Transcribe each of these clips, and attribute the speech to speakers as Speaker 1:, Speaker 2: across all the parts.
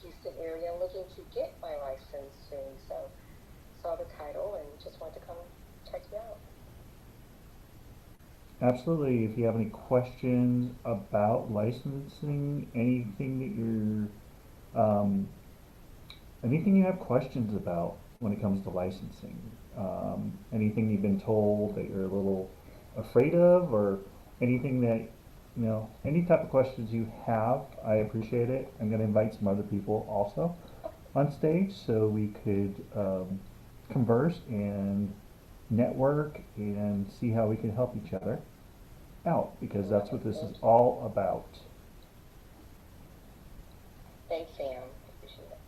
Speaker 1: Houston area and looking to get my license soon. So saw the title and just wanted to come check you out.
Speaker 2: Absolutely. If you have any questions about licensing, um, anything you have questions about when it comes to licensing, anything you've been told that you're a little afraid of, or anything that, any type of questions you have, I appreciate it. I'm going to invite some other people also on stage so we could converse and network and see how we can help each other out, because that's what this is
Speaker 1: Thank you.
Speaker 2: all about.
Speaker 1: Thanks, Sam. Appreciate it.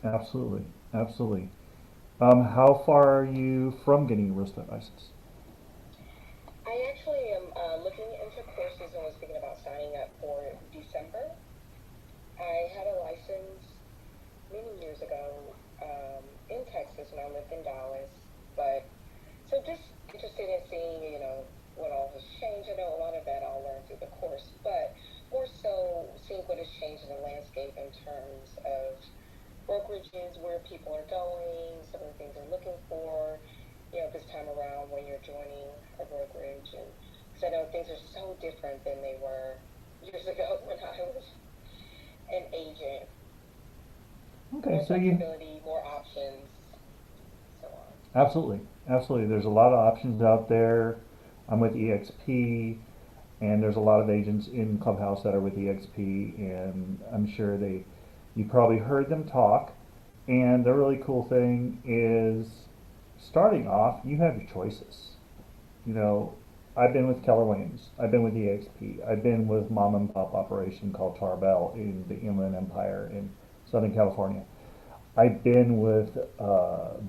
Speaker 2: Absolutely, absolutely. How far are you from getting a real estate license?
Speaker 1: I actually am looking into courses and was thinking about signing up for December. I had a license many years ago in Texas when I lived in Dallas, but so just interested in seeing, what all has changed. I know a lot of that I'll learn through the course, but more so seeing what has changed in the landscape in terms of brokerages, where people are going, some of the things they're looking for, this time around when you're joining a brokerage. And because I know things are so different than they were years ago when I was an agent.
Speaker 2: Okay,
Speaker 1: More
Speaker 2: so you
Speaker 1: flexibility, more options, so on.
Speaker 2: absolutely, absolutely. There's a lot of options out there. I'm with eXp, and there's a lot of agents in Clubhouse that are with eXp, and I'm sure you probably heard them talk. And the really cool thing is, starting off, you have your choices. You know, I've been with Keller Williams. I've been with eXp. I've been with mom and pop operation called Tarbell in the Inland Empire in Southern California. I've been with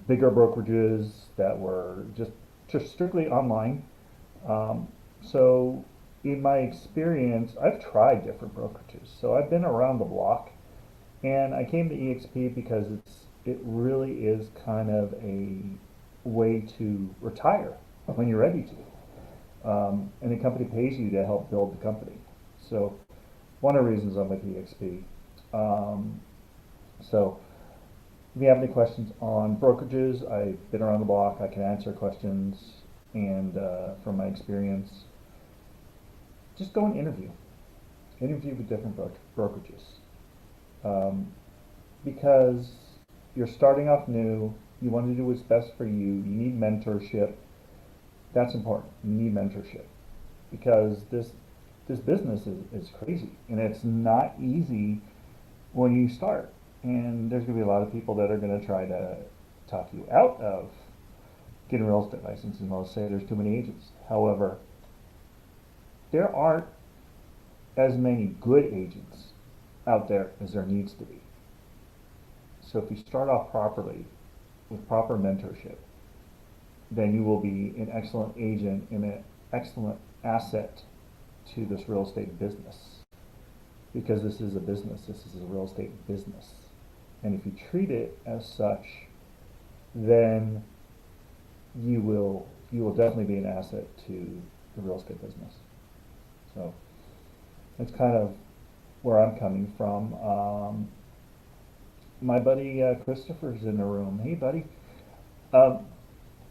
Speaker 2: bigger brokerages that were just strictly online. Um, so, in my experience, I've tried different brokerages. So I've been around the block, and I came to eXp because it really is kind of a way to retire when you're ready to. And the company pays you to help build the company. So one of the reasons I'm with eXp. Um, so if you have any questions on brokerages, I've been around the block. I can answer questions, and from my experience, just go and interview with different brokerages, um, because you're starting off new. You want to do what's best for you. You need mentorship. That's important. You need mentorship because this business is crazy, and it's not easy when you start. And there's going to be a lot of people that are going to try to talk you out of getting a real estate license, and they'll say there's too many agents. However, there aren't as many good agents out there as there needs to be. So if you start off properly with proper mentorship, then you will be an excellent agent and an excellent asset to this real estate business. Because this is a business, this is a real estate business. And if you treat it as such, then you will definitely be an asset to the real estate business. So that's kind of where I'm coming from. My buddy Christopher's in the room. Hey, buddy. Um,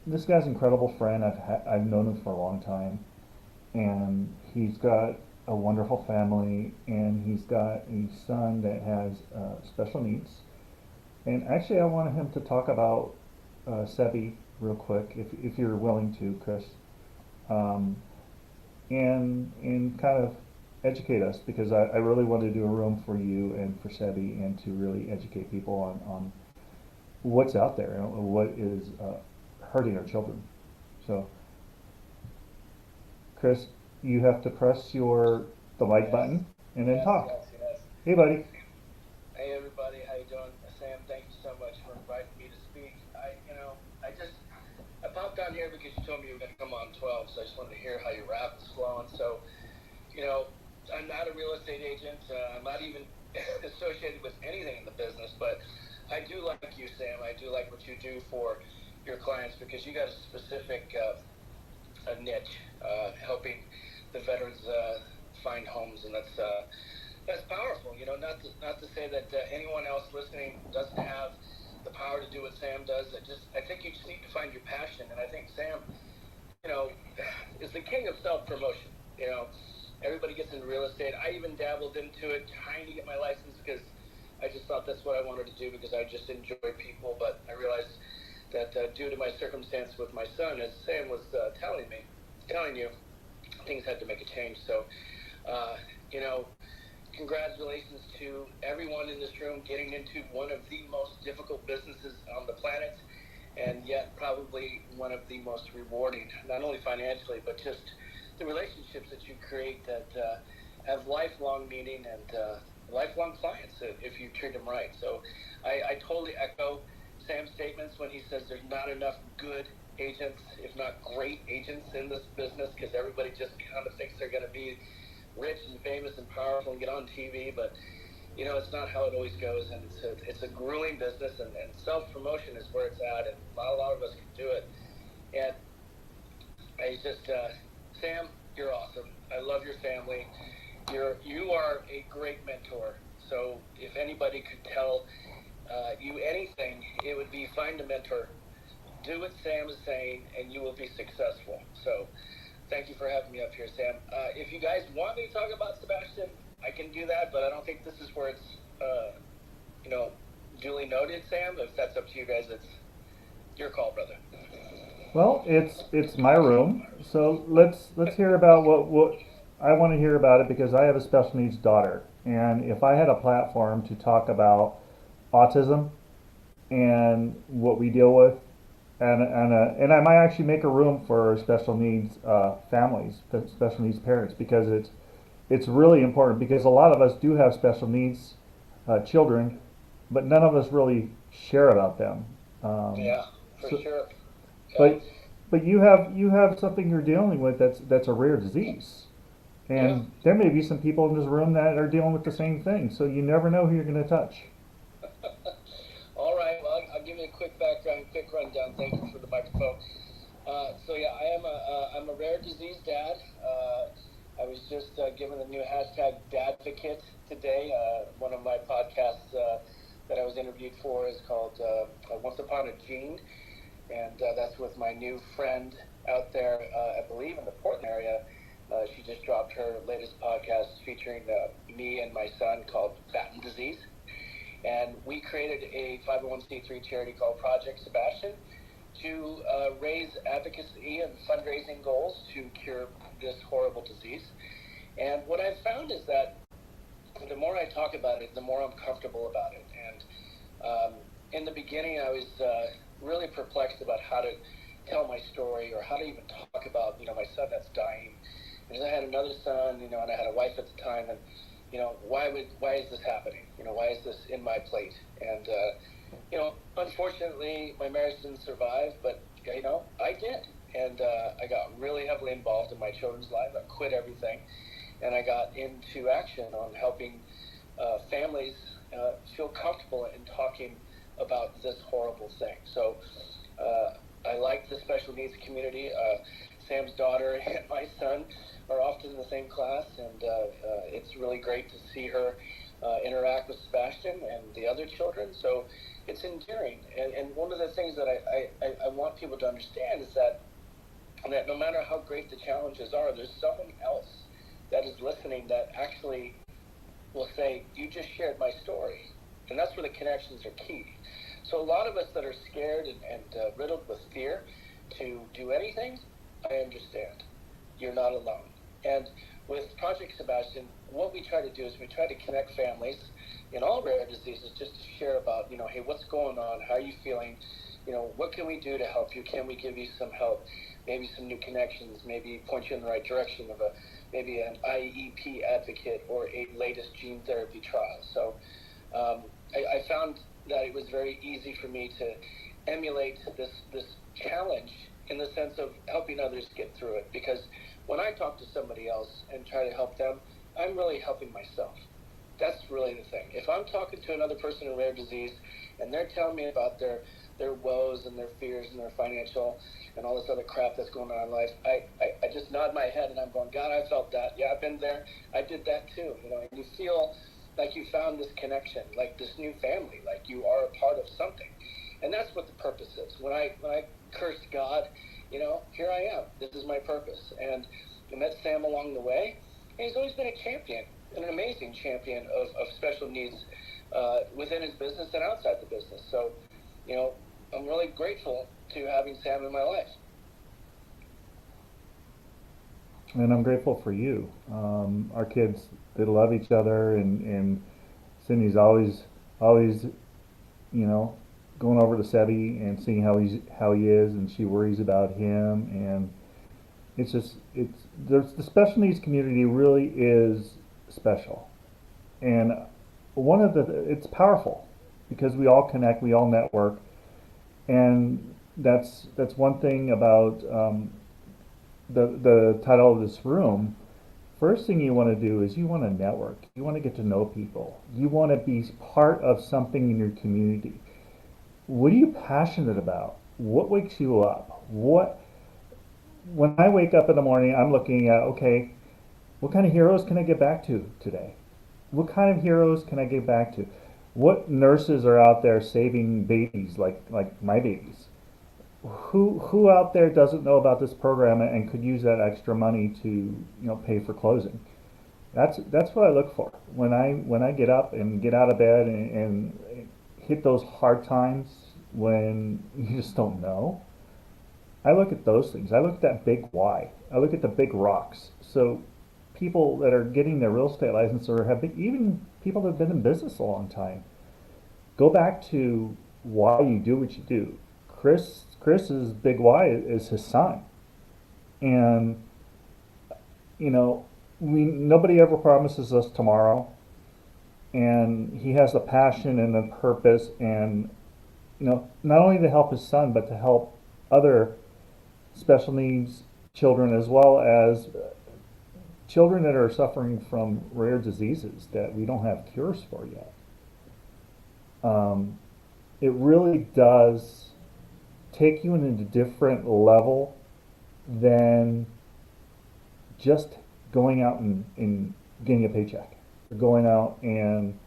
Speaker 2: this guy's an incredible friend. I've known him for a long time, and he's got a wonderful family, and he's got a son that has special needs. And actually, I wanted him to talk about Sebi real quick, if you're willing to, Chris, um, and kind of educate us, because I really want to do a room for you and for Sebi, and to really educate people on what's out there and what is hurting our children. So, Chris, you have to press the like
Speaker 3: Yes,
Speaker 2: button and then
Speaker 3: yes,
Speaker 2: talk.
Speaker 3: yes, yes.
Speaker 2: Hey, buddy.
Speaker 3: Hey everybody, how you doing? Sam, thank you so much for inviting me to speak. I popped on here because you told me you were going to come on 12, so I just wanted to hear how your rap is flowing. So, you know, I'm not a real estate agent. I'm not even associated with anything in the business, but I do like you, Sam. I do like what you do for your clients because you got a specific a niche, helping the veterans find homes, and That's powerful. Not to say that anyone else listening doesn't have the power to do what Sam does. I think you just need to find your passion, and I think Sam, you know, is the king of self promotion. You know, everybody gets into real estate. I even dabbled into it, trying to get my license because I just thought that's what I wanted to do because I just enjoy people. But I realized that due to my circumstance with my son, as Sam was telling you, things had to make a change. So, uh, you know, congratulations to everyone in this room getting into one of the most difficult businesses on the planet, and yet probably one of the most rewarding, not only financially, but just the relationships that you create that have lifelong meaning and lifelong clients if you treat them right. So I totally echo Sam's statements when he says there's not enough good agents, if not great agents in this business, because everybody just kind of thinks they're going to be rich and famous and powerful and get on TV, but it's not how it always goes, and it's a grueling business, and self-promotion is where it's at, and not a lot of us can do it. And I just, Sam, you're awesome. I love your family. You are a great mentor. So if anybody could tell you anything, it would be find a mentor. Do what Sam is saying, and you will be successful. So thank you for having me up here, Sam. If you guys want me to talk about Sebastian, I can do that, but I don't think this is where it's, duly noted, Sam. If that's up to you guys, it's your call, brother.
Speaker 2: Well, it's my room, so let's hear about what I want to hear about it because I have a special needs daughter, and if I had a platform to talk about autism and what we deal with, and I might actually make a room for special needs families, special needs parents, because it's really important because a lot of us do have special needs children, but none of us really share about them. Um,
Speaker 3: Yeah, for
Speaker 2: so,
Speaker 3: sure. Yeah.
Speaker 2: but but you have something you're dealing with that's a rare disease,
Speaker 3: Yeah.
Speaker 2: and there may be some people in this room that are dealing with the same thing. So you never know who you're going to touch.
Speaker 3: All right. Well, I'll give you a quick background, quick rundown. Thank you for the microphone. So yeah, I'm a rare disease dad. I was just given the new hashtag Dadvocate today. One of my podcasts that I was interviewed for is called Once Upon a Gene, and that's with my new friend out there, I believe in the Portland area. She just dropped her latest podcast featuring me and my son called Batten Disease. And we created a 501c3 charity called Project Sebastian to raise advocacy and fundraising goals to cure this horrible disease. And what I've found is that the more I talk about it, the more I'm comfortable about it. And in the beginning, I was really perplexed about how to tell my story or how to even talk about, my son that's dying. Because I had another son, and I had a wife at the time, and why is this happening? Why is this in my plate? And unfortunately, my marriage didn't survive, but I did, and I got really heavily involved in my children's life. I quit everything, and I got into action on helping families feel comfortable in talking about this horrible thing. So I like the special needs community. Sam's daughter and my son are often in the same class, and it's really great to see her interact with Sebastian and the other children. So it's endearing. And one of the things that I want people to understand is that no matter how great the challenges are, there's someone else that is listening that actually will say, you just shared my story. And that's where the connections are key. So a lot of us that are scared and riddled with fear to do anything, I understand. You're not alone. And with Project Sebastian, what we try to do is we try to connect families in all rare diseases just to share about, hey, what's going on? How are you feeling? What can we do to help you? Can we give you some help? Maybe some new connections, maybe point you in the right direction of maybe an IEP advocate or a latest gene therapy trial. So I found that it was very easy for me to emulate this challenge in the sense of helping others get through it. Because when I talk to somebody else and try to help them, I'm really helping myself. That's really the thing. If I'm talking to another person in rare disease and they're telling me about their woes and their fears and their financial and all this other crap that's going on in life, I just nod my head and I'm going, God, I felt that. Yeah, I've been there. I did that too. And you feel like you found this connection, like this new family, like you are a part of something. And that's what the purpose is. When I cursed God, here I am. This is my purpose. And I met Sam along the way, and he's always been a champion, an amazing champion of special needs within his business and outside the business. So, I'm really grateful to having Sam in my life.
Speaker 2: And I'm grateful for you. Our kids, they love each other, and Cindy's always, going over to Sebi and seeing how he is, and she worries about him, and the special needs community really is special, and it's powerful because we all connect, we all network, and that's one thing about the title of this room. First thing you want to do is you want to network. You want to get to know people. You want to be part of something in your community. What are you passionate about? What wakes you up? When I wake up in the morning, I'm looking at, okay, what kind of heroes can I get back to today? What kind of heroes can I get back to? What nurses are out there saving babies like my babies? Who out there doesn't know about this program and could use that extra money to pay for closing? That's what I look for when I get up and get out of bed and hit those hard times when you just don't know. I look at those things. I look at that big why. I look at the big rocks. So people that are getting their real estate license, or even people that have been in business a long time, go back to why you do what you do. Chris's big why is his son, and nobody ever promises us tomorrow, and he has a passion and a purpose, and not only to help his son but to help other special needs children, as well as children that are suffering from rare diseases that we don't have cures for yet. It really does take you in a different level than just going out and getting a paycheck, or going out, and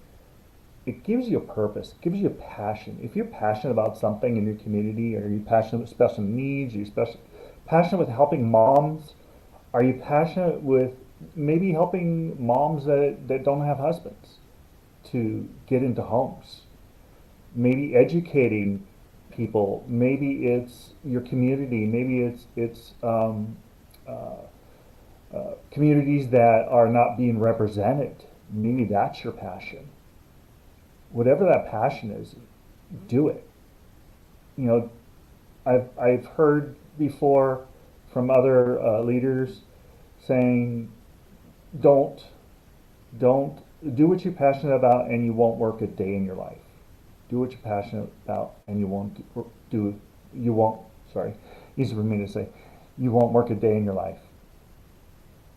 Speaker 2: it gives you a purpose, it gives you a passion. If you're passionate about something in your community, or you're passionate with special needs, are you passionate with helping moms, are you passionate with maybe helping moms that don't have husbands to get into homes, maybe educating people, maybe it's your community, maybe it's communities that are not being represented, maybe that's your passion. Whatever that passion is, do it. I've heard before from other leaders saying, don't do what you're passionate about, and you won't work a day in your life. Do what you're passionate about, and you won't easy for me to say, you won't work a day in your life.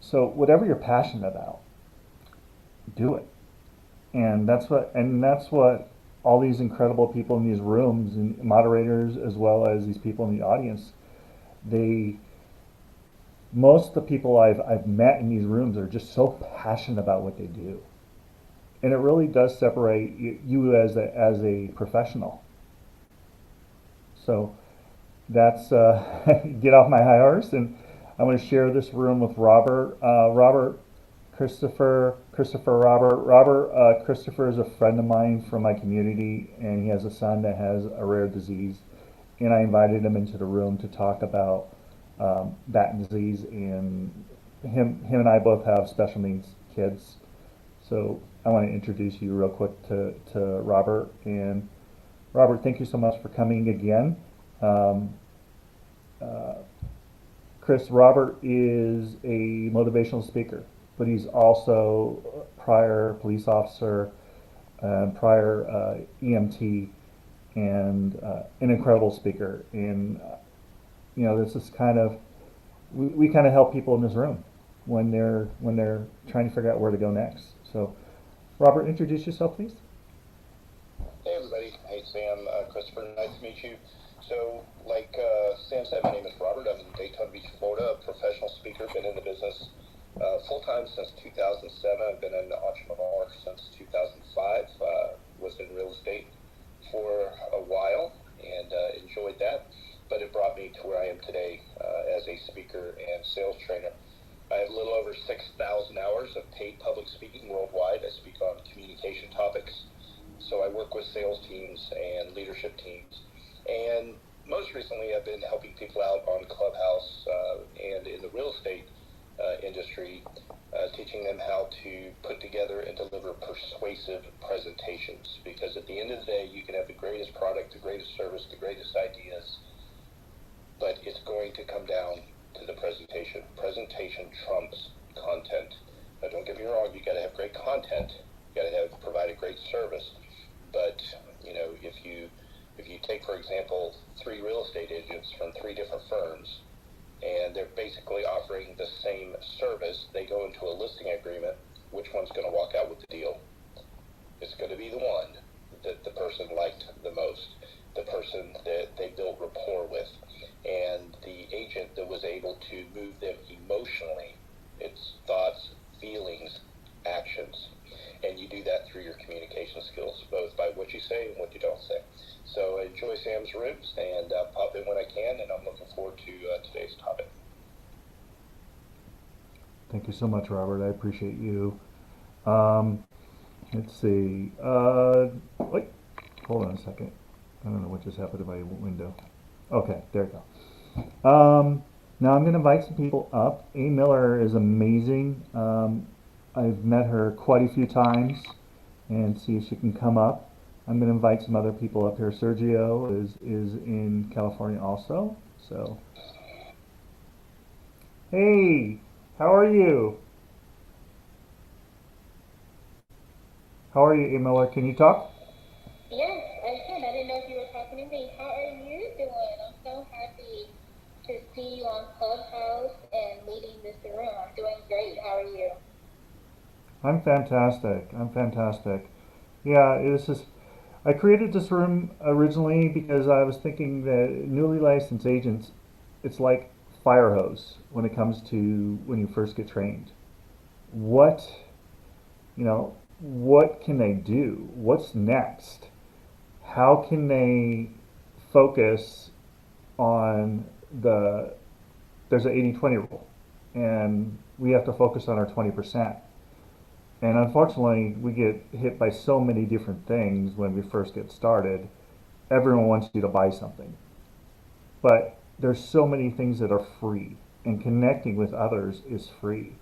Speaker 2: So whatever you're passionate about, do it. And that's what all these incredible people in these rooms, and moderators, as well as these people in the audience, most of the people I've met in these rooms are just so passionate about what they do. And it really does separate you as a professional. So that's get off my high horse, and I'm going to share this room with Robert. Christopher, Christopher is a friend of mine from my community, and he has a son that has a rare disease, and I invited him into the room to talk about that disease, and him and I both have special needs kids. So I want to introduce you real quick to Robert. And Robert, thank you so much for coming again. Robert is a motivational speaker, but he's also a prior police officer, prior EMT, and an incredible speaker. And this is we help people in this room when they're trying to figure out where to go next. So Robert, introduce yourself, please.
Speaker 4: Hey everybody, hey Sam, Christopher, nice to meet you. So, like Sam said, my name is Robert. I'm in Daytona Beach, Florida, a professional speaker. Been in the business full-time since 2007. I've been an entrepreneur since 2005. Was in real estate for a while and enjoyed that, but it brought me to where I am today as a speaker and sales trainer. I have a little over 6,000 hours of paid public speaking worldwide. I speak on communication topics. So I work with sales teams and leadership teams. And most recently, I've been helping people out on Clubhouse and in the real estate industry, teaching them how to put together and deliver persuasive presentations. Because at the end of the day, you can have the greatest product, the greatest service, the greatest ideas, but it's going to come down to the presentation. Presentation trumps content. Now, don't get me wrong, you got to have great content. You got to provide a great service. But if you take, for example, 3 real estate agents from 3 different firms, and they're basically offering the same service, they go into a listing agreement. Which one's going to walk out with the deal? It's going to be the one that the person liked the most, the person that they built rapport with, and the agent that was able to move them emotionally. It's thoughts, feelings, actions. And you do that through your communication skills, both by what you say and what you don't say. So enjoy Sam's rooms and pop in when I can, and I'm looking forward to today's topic.
Speaker 2: Thank you so much, Robert. I appreciate you. Let's see. Wait, hold on a second. I don't know what just happened to my window. Okay, there we go. Now I'm going to invite some people up. A. Miller is amazing. I've met her quite a few times and see if she can come up. I'm going to invite some other people up here. Sergio is in California also. So, hey, how are you? How are you, A. Miller? Can you talk?
Speaker 5: Yes, I can. I didn't know if you were talking to me. How are you doing? I'm so happy to see you on Clubhouse and leading this room. I'm doing great. How are you?
Speaker 2: I'm fantastic. I'm fantastic. Yeah, it was just, I created this room originally because I was thinking that newly licensed agents, it's like fire hose when it comes to when you first get trained. What, what can they do? What's next? How can they focus on there's an 80-20 rule, and we have to focus on our 20%. And unfortunately, we get hit by so many different things when we first get started. Everyone wants you to buy something. But there's so many things that are free. And connecting with others is free.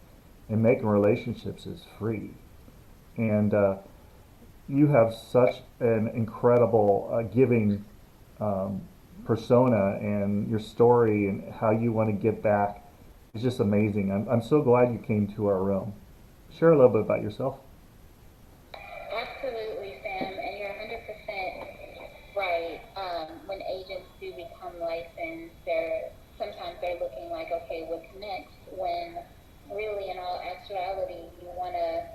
Speaker 2: And making relationships is free. And you have such an incredible giving persona, and your story and how you want to give back is just amazing. I'm so glad you came to our room. Share a little bit about yourself.
Speaker 5: Absolutely, Sam, and you're 100% right. When agents do become licensed, sometimes they're looking like, okay, what's next? When really, in all actuality, you want to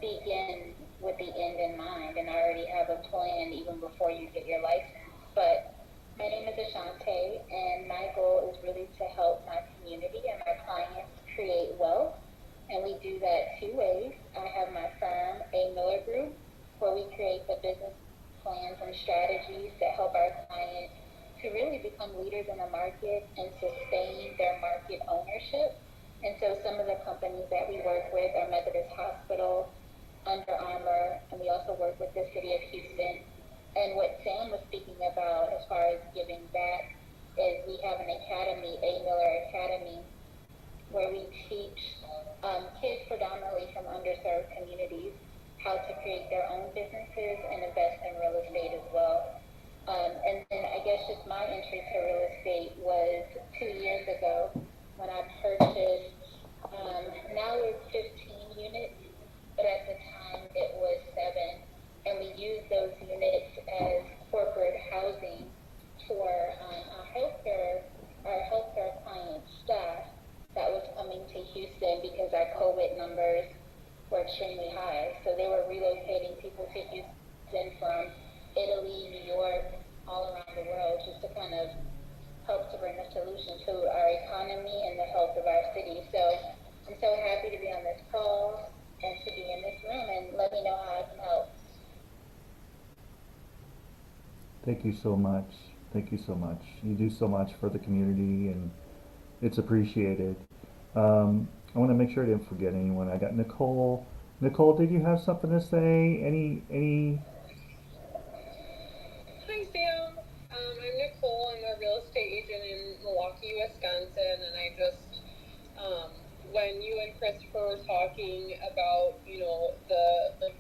Speaker 5: begin with the end in mind and already have a plan even before you get your license. But my name is Ashante, and my goal is really to help my community and my clients create wealth. And we do that 2 ways. I have my firm, A. Miller Group, where we create the business plans and strategies that help our clients to really become leaders in the market and sustain their market ownership. And so some of the companies that we work with are Methodist Hospital, Under Armour, and we also work with the city of Houston. And what Sam was speaking about as far as giving back is we have an academy, A. Miller Academy, where we teach kids predominantly from underserved communities how to create their own businesses and invest in real estate as well. And then I guess just my entry to real estate was 2 years ago when I purchased, now it's 15 units, but at the time it was 7. And we used those units as corporate housing for our healthcare client staff that was coming to Houston because our COVID numbers were extremely high. So they were relocating people to Houston from Italy, New York, all around the world, just to kind of help to bring a solution to our economy and the health of our city. So I'm so happy to be on this call and to be in this room, and let me know how I can help.
Speaker 2: Thank you so much. Thank you so much. You do so much for the community, and it's appreciated. I want to make sure I didn't forget anyone. I got Nicole. Nicole, did you have something to say? Any?
Speaker 6: Hi, Sam. I'm Nicole. I'm a real estate agent in Milwaukee, Wisconsin, and I just, when you and Christopher were talking about, the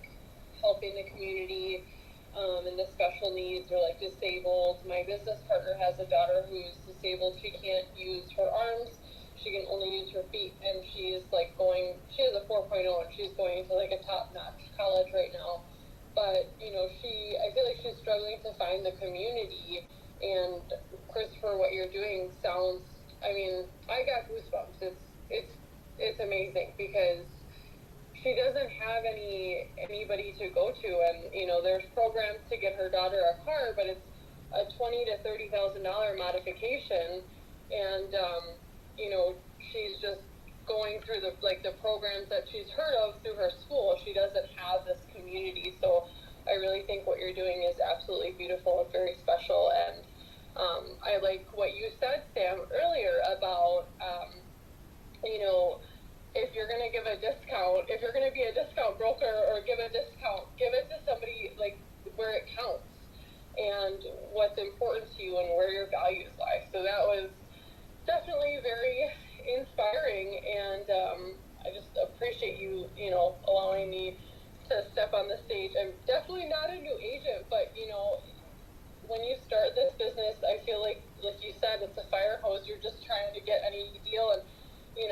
Speaker 6: helping the community, and the special needs or like disabled, my business partner has a daughter who's disabled. She can't use her arms. She can only use her feet, and she has a 4.0, and she's going to like a top-notch college right now. But, I feel like she's struggling to find the community, and Christopher, what you're doing sounds, I got goosebumps. It's amazing because she doesn't have anybody to go to, and, there's programs to get her daughter a car, but it's a $20,000 to $30,000 modification, and, she's just going through the programs that she's heard of through her school. She doesn't have this community, so I really think what you're doing is absolutely beautiful and very special. And I like what you said, Sam, earlier about if you're going to give a discount, if you're going to be a discount broker or give a discount, give it to somebody like where it counts and what's important to you and where your values lie. So that was definitely very inspiring, and I just appreciate you, allowing me to step on the stage. I'm definitely not a new agent, but when you start this business, I feel like you said, it's a fire hose. You're just trying to get any deal, and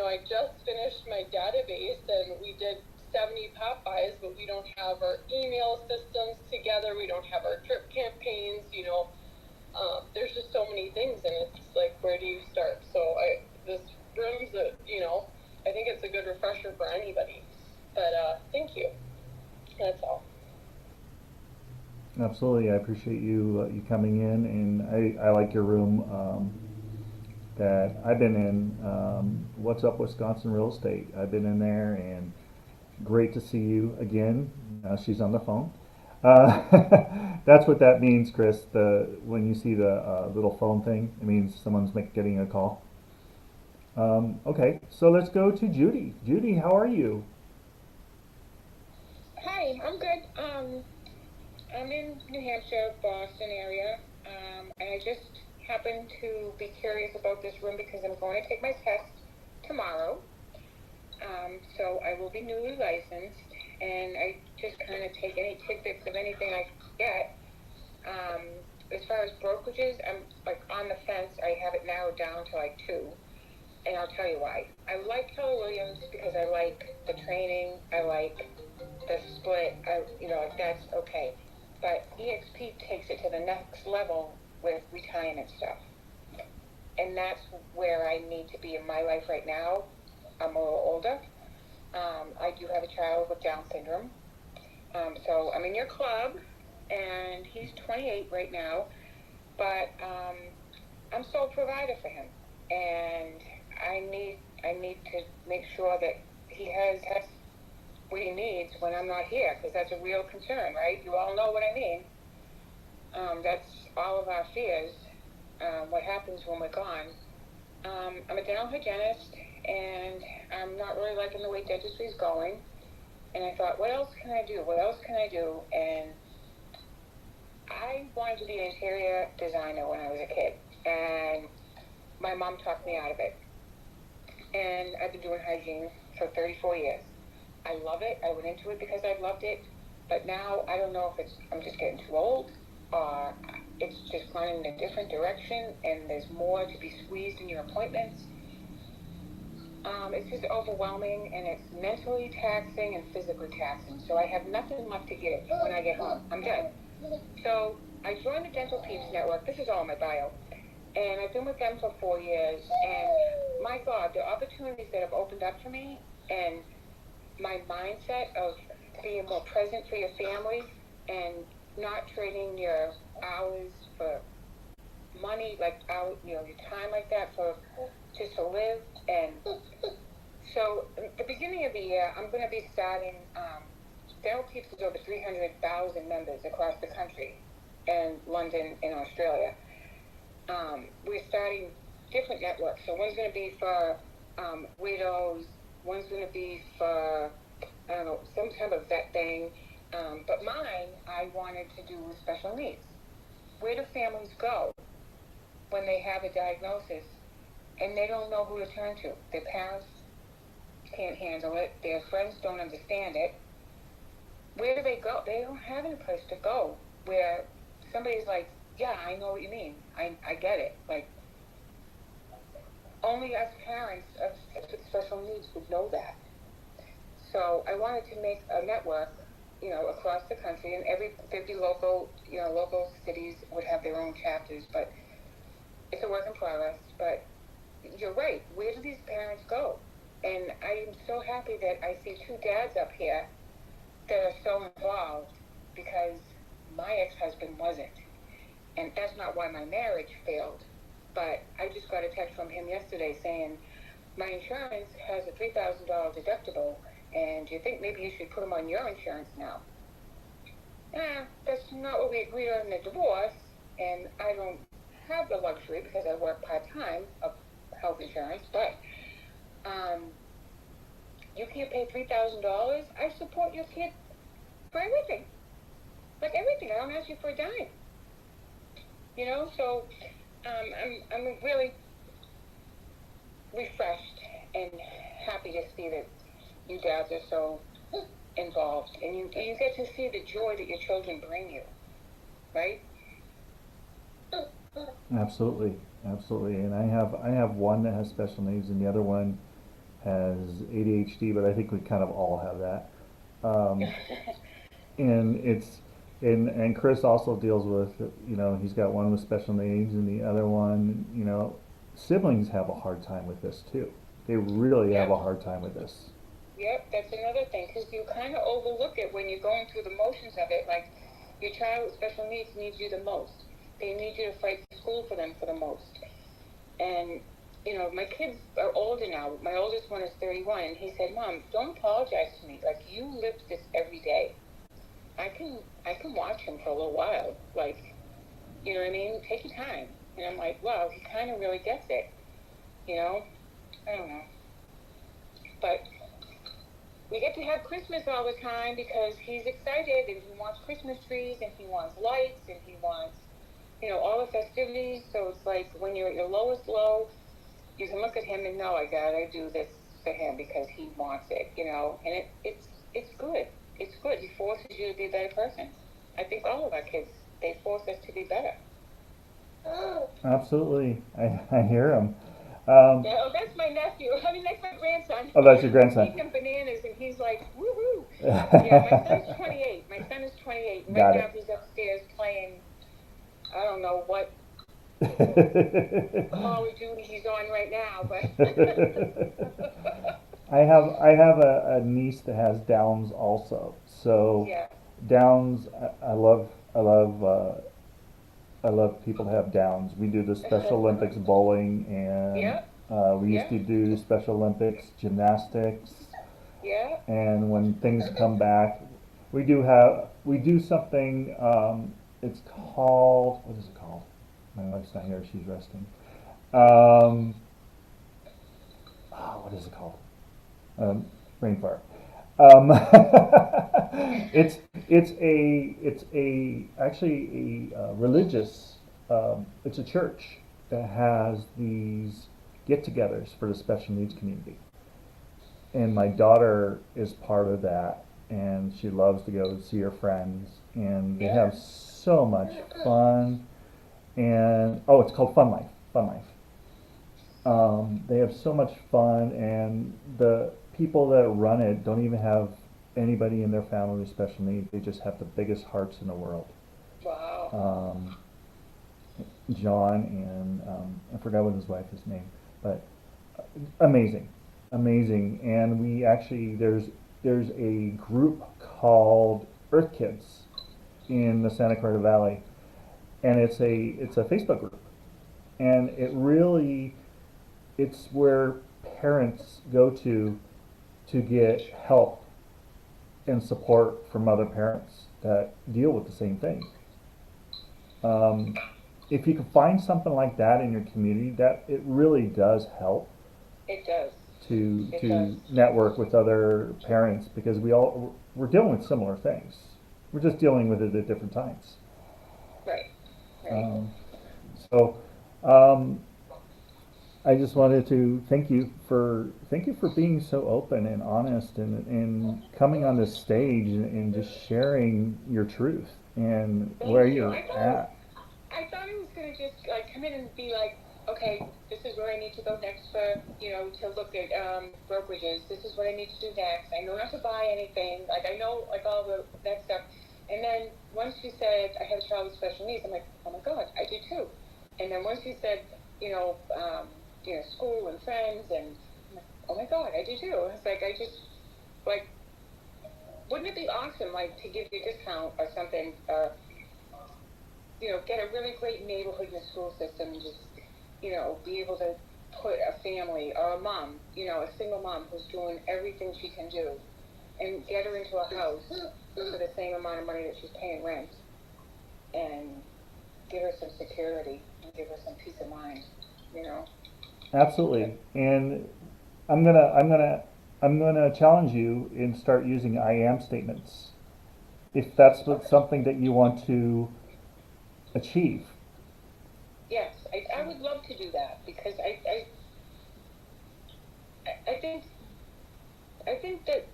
Speaker 6: I just finished my database, and we did 70 pop buys, but we don't have our email systems together. We don't have our drip campaigns. There's just so many things, and it's like, where do you start? So this room's I think it's a good refresher for anybody. But thank you. That's all.
Speaker 2: Absolutely, I appreciate you coming in, and I like your room that I've been in. What's Up Wisconsin Real Estate? I've been in there, and great to see you again. She's on the phone. That's what that means, Chris. When you see the little phone thing, it means someone's getting a call. Okay, so let's go to Judy. Judy, how are you?
Speaker 7: Hi, I'm good. I'm in New Hampshire, Boston area, and I just happened to be curious about this room because I'm going to take my test tomorrow. So I will be newly licensed, and I just kind of take any tidbits of anything I can get. As far as brokerages, I'm like on the fence. I have it narrowed down to like 2, and I'll tell you why. I like Keller Williams because I like the training, I like the split, that's okay. But eXp takes it to the next level with retirement stuff. And that's where I need to be in my life right now. I'm a little older. I do have a child with Down syndrome. So I'm in your club, and he's 28 right now. But I'm sole provider for him. And I need to make sure that he has what he needs when I'm not here, because that's a real concern, right? You all know what I mean. That's all of our fears, what happens when we're gone. I'm a dental hygienist, and I'm not really liking the way dentistry is going. And I thought, what else can I do? What else can I do? And I wanted to be an interior designer when I was a kid, and my mom talked me out of it. And I've been doing hygiene for 34 years. I love it. I went into it because I loved it. But now I don't know if I'm just getting too old, or it's just gone in a different direction, and there's more to be squeezed in your appointments. It's just overwhelming, and it's mentally taxing and physically taxing. So I have nothing left to give when I get home. I'm done. So I joined the Dental Peeps Network. This is all in my bio. And I've been with them for 4 years. And my God, the opportunities that have opened up for me, and my mindset of being more present for your family and not trading your hours for money, like out, your time like that for just to live. And so, at the beginning of the year, I'm going to be starting. Dental Peeps is over 300,000 members across the country, and London and Australia. We're starting different networks. So one's going to be for widows. One's going to be for, I don't know, some type of vet thing. But mine, I wanted to do with special needs. Where do families go when they have a diagnosis and they don't know who to turn to? Their parents can't handle it. Their friends don't understand it. Where do they go? They don't have any place to go where somebody's like, yeah, I know what you mean. I get it. Like, only us parents of kids with special needs would know that. So I wanted to make a network, across the country, and every 50 local cities would have their own chapters, but it's a work in progress. But you're right. Where do these parents go? And I am so happy that I see two dads up here that are so involved, because my ex-husband wasn't. And that's not why my marriage failed. But I just got a text from him yesterday saying, my insurance has a $3,000 deductible, and do you think maybe you should put them on your insurance now? That's not what we agreed on in the divorce, and I don't have the luxury, because I work part-time, of health insurance, but you can't pay $3,000. I support your kid for everything. Like everything. I don't ask you for a dime. So I'm really refreshed and happy to see that you dads are so involved, and you get to see the joy that your children bring you, right?
Speaker 2: Absolutely, absolutely. And I have one that has special needs, and the other one has ADHD, but I think we kind of all have that. And and Chris also deals with, he's got one with special needs, and the other one, siblings have a hard time with this too. They really have a hard time with this.
Speaker 7: Yep, that's another thing, because you kind of overlook it when you're going through the motions of it. Like, your child with special needs you the most. They need you to fight school for them for the most. And, my kids are older now. My oldest one is 31, and he said, Mom, don't apologize to me. Like, you live this every day. I can watch him for a little while. Like, you know what I mean? Take your time. And I'm like, wow, he kind of really gets it. I don't know. But we get to have Christmas all the time because he's excited, and he wants Christmas trees, and he wants lights, and he wants, all the festivities. So it's like when you're at your lowest low, you can look at him and know, I gotta do this for him because he wants it, and it's good. It's good. He forces you to be a better person. I think all of our kids, they force us to be better.
Speaker 2: Absolutely. I hear him.
Speaker 7: That's my nephew. That's my grandson.
Speaker 2: Oh, that's your grandson.
Speaker 7: Feeding him bananas, and he's like, woohoo. My son's 28. My son is 28. And right now he's upstairs playing, I don't know what Call of Duty he's on right now, but.
Speaker 2: I have a niece that has Downs also. So Downs, I love people that have Downs. We do the Special Olympics bowling, and we used to do Special Olympics gymnastics.
Speaker 7: Yeah.
Speaker 2: And when things come back, we do something. It's called, what is it called? My wife's not here; she's resting. What is it called? Brain fart. It's actually a religious. It's a church that has these get-togethers for the special needs community, and my daughter is part of that, and she loves to go see her friends, and they have so much fun. And it's called Fun Life. Fun Life. They have so much fun, and the people that run it don't even have anybody in their family with special needs. They just have the biggest hearts in the world.
Speaker 7: Wow.
Speaker 2: John and I forgot what his wife is named, but amazing. And we actually, there's a group called Earth Kids in the Santa Clara Valley, and it's a Facebook group, and it's where parents go to get help and support from other parents that deal with the same thing. If you can find something like that in your community, that it really does help
Speaker 7: It does.
Speaker 2: to
Speaker 7: It
Speaker 2: to
Speaker 7: does.
Speaker 2: network with other parents, because we're dealing with similar things. We're just dealing with it at different times.
Speaker 7: Right. Right.
Speaker 2: So um, I just wanted to thank you for being so open and honest, and coming on this stage, and just sharing your truth and
Speaker 7: Thank
Speaker 2: where
Speaker 7: you.
Speaker 2: you're at.
Speaker 7: I thought it was going to just like come in and be like, okay, this is where I need to go next for, to look at brokerages. This is what I need to do next. I know not to buy anything. Like I know like all that stuff. And then once you said I have a child with special needs, I'm like, oh my God, I do too. And then once you said, school and friends, and I'm like, oh my God, I do too. It's like I just like, wouldn't it be awesome like to give you a discount or something? Get a really great neighborhood in the school system, and just, be able to put a family or a mom, a single mom who's doing everything she can do, and get her into a house for the same amount of money that she's paying rent, and give her some security and give her some peace of mind.
Speaker 2: Absolutely. And I'm gonna challenge you and start using I am statements, if that's something that you want to achieve.
Speaker 7: Yes, I would love to do that, because I think that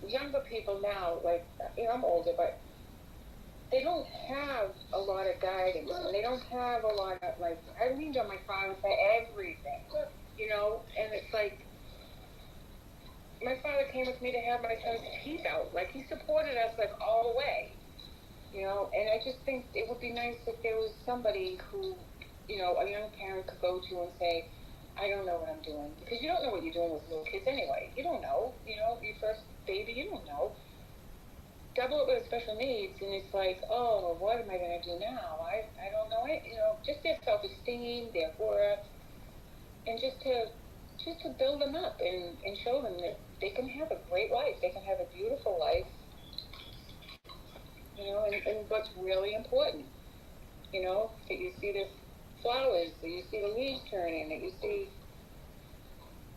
Speaker 7: younger people now, like, I'm older, but they don't have a lot of guidance, and they don't have a lot of, like, I leaned on my father for everything, and it's like, my father came with me to have my son's teeth out, like, he supported us, like, all the way, and I just think it would be nice if there was somebody who, a young parent could go to and say, I don't know what I'm doing, because you don't know what you're doing with little kids anyway. You don't know, your first baby, you don't know. Double it with special needs, and it's like, oh, what am I going to do now? I don't know it. Just their self-esteem, their worth, and just to build them up, and show them that they can have a great life. They can have a beautiful life. And what's really important, that you see the flowers, that you see the leaves turning, that you see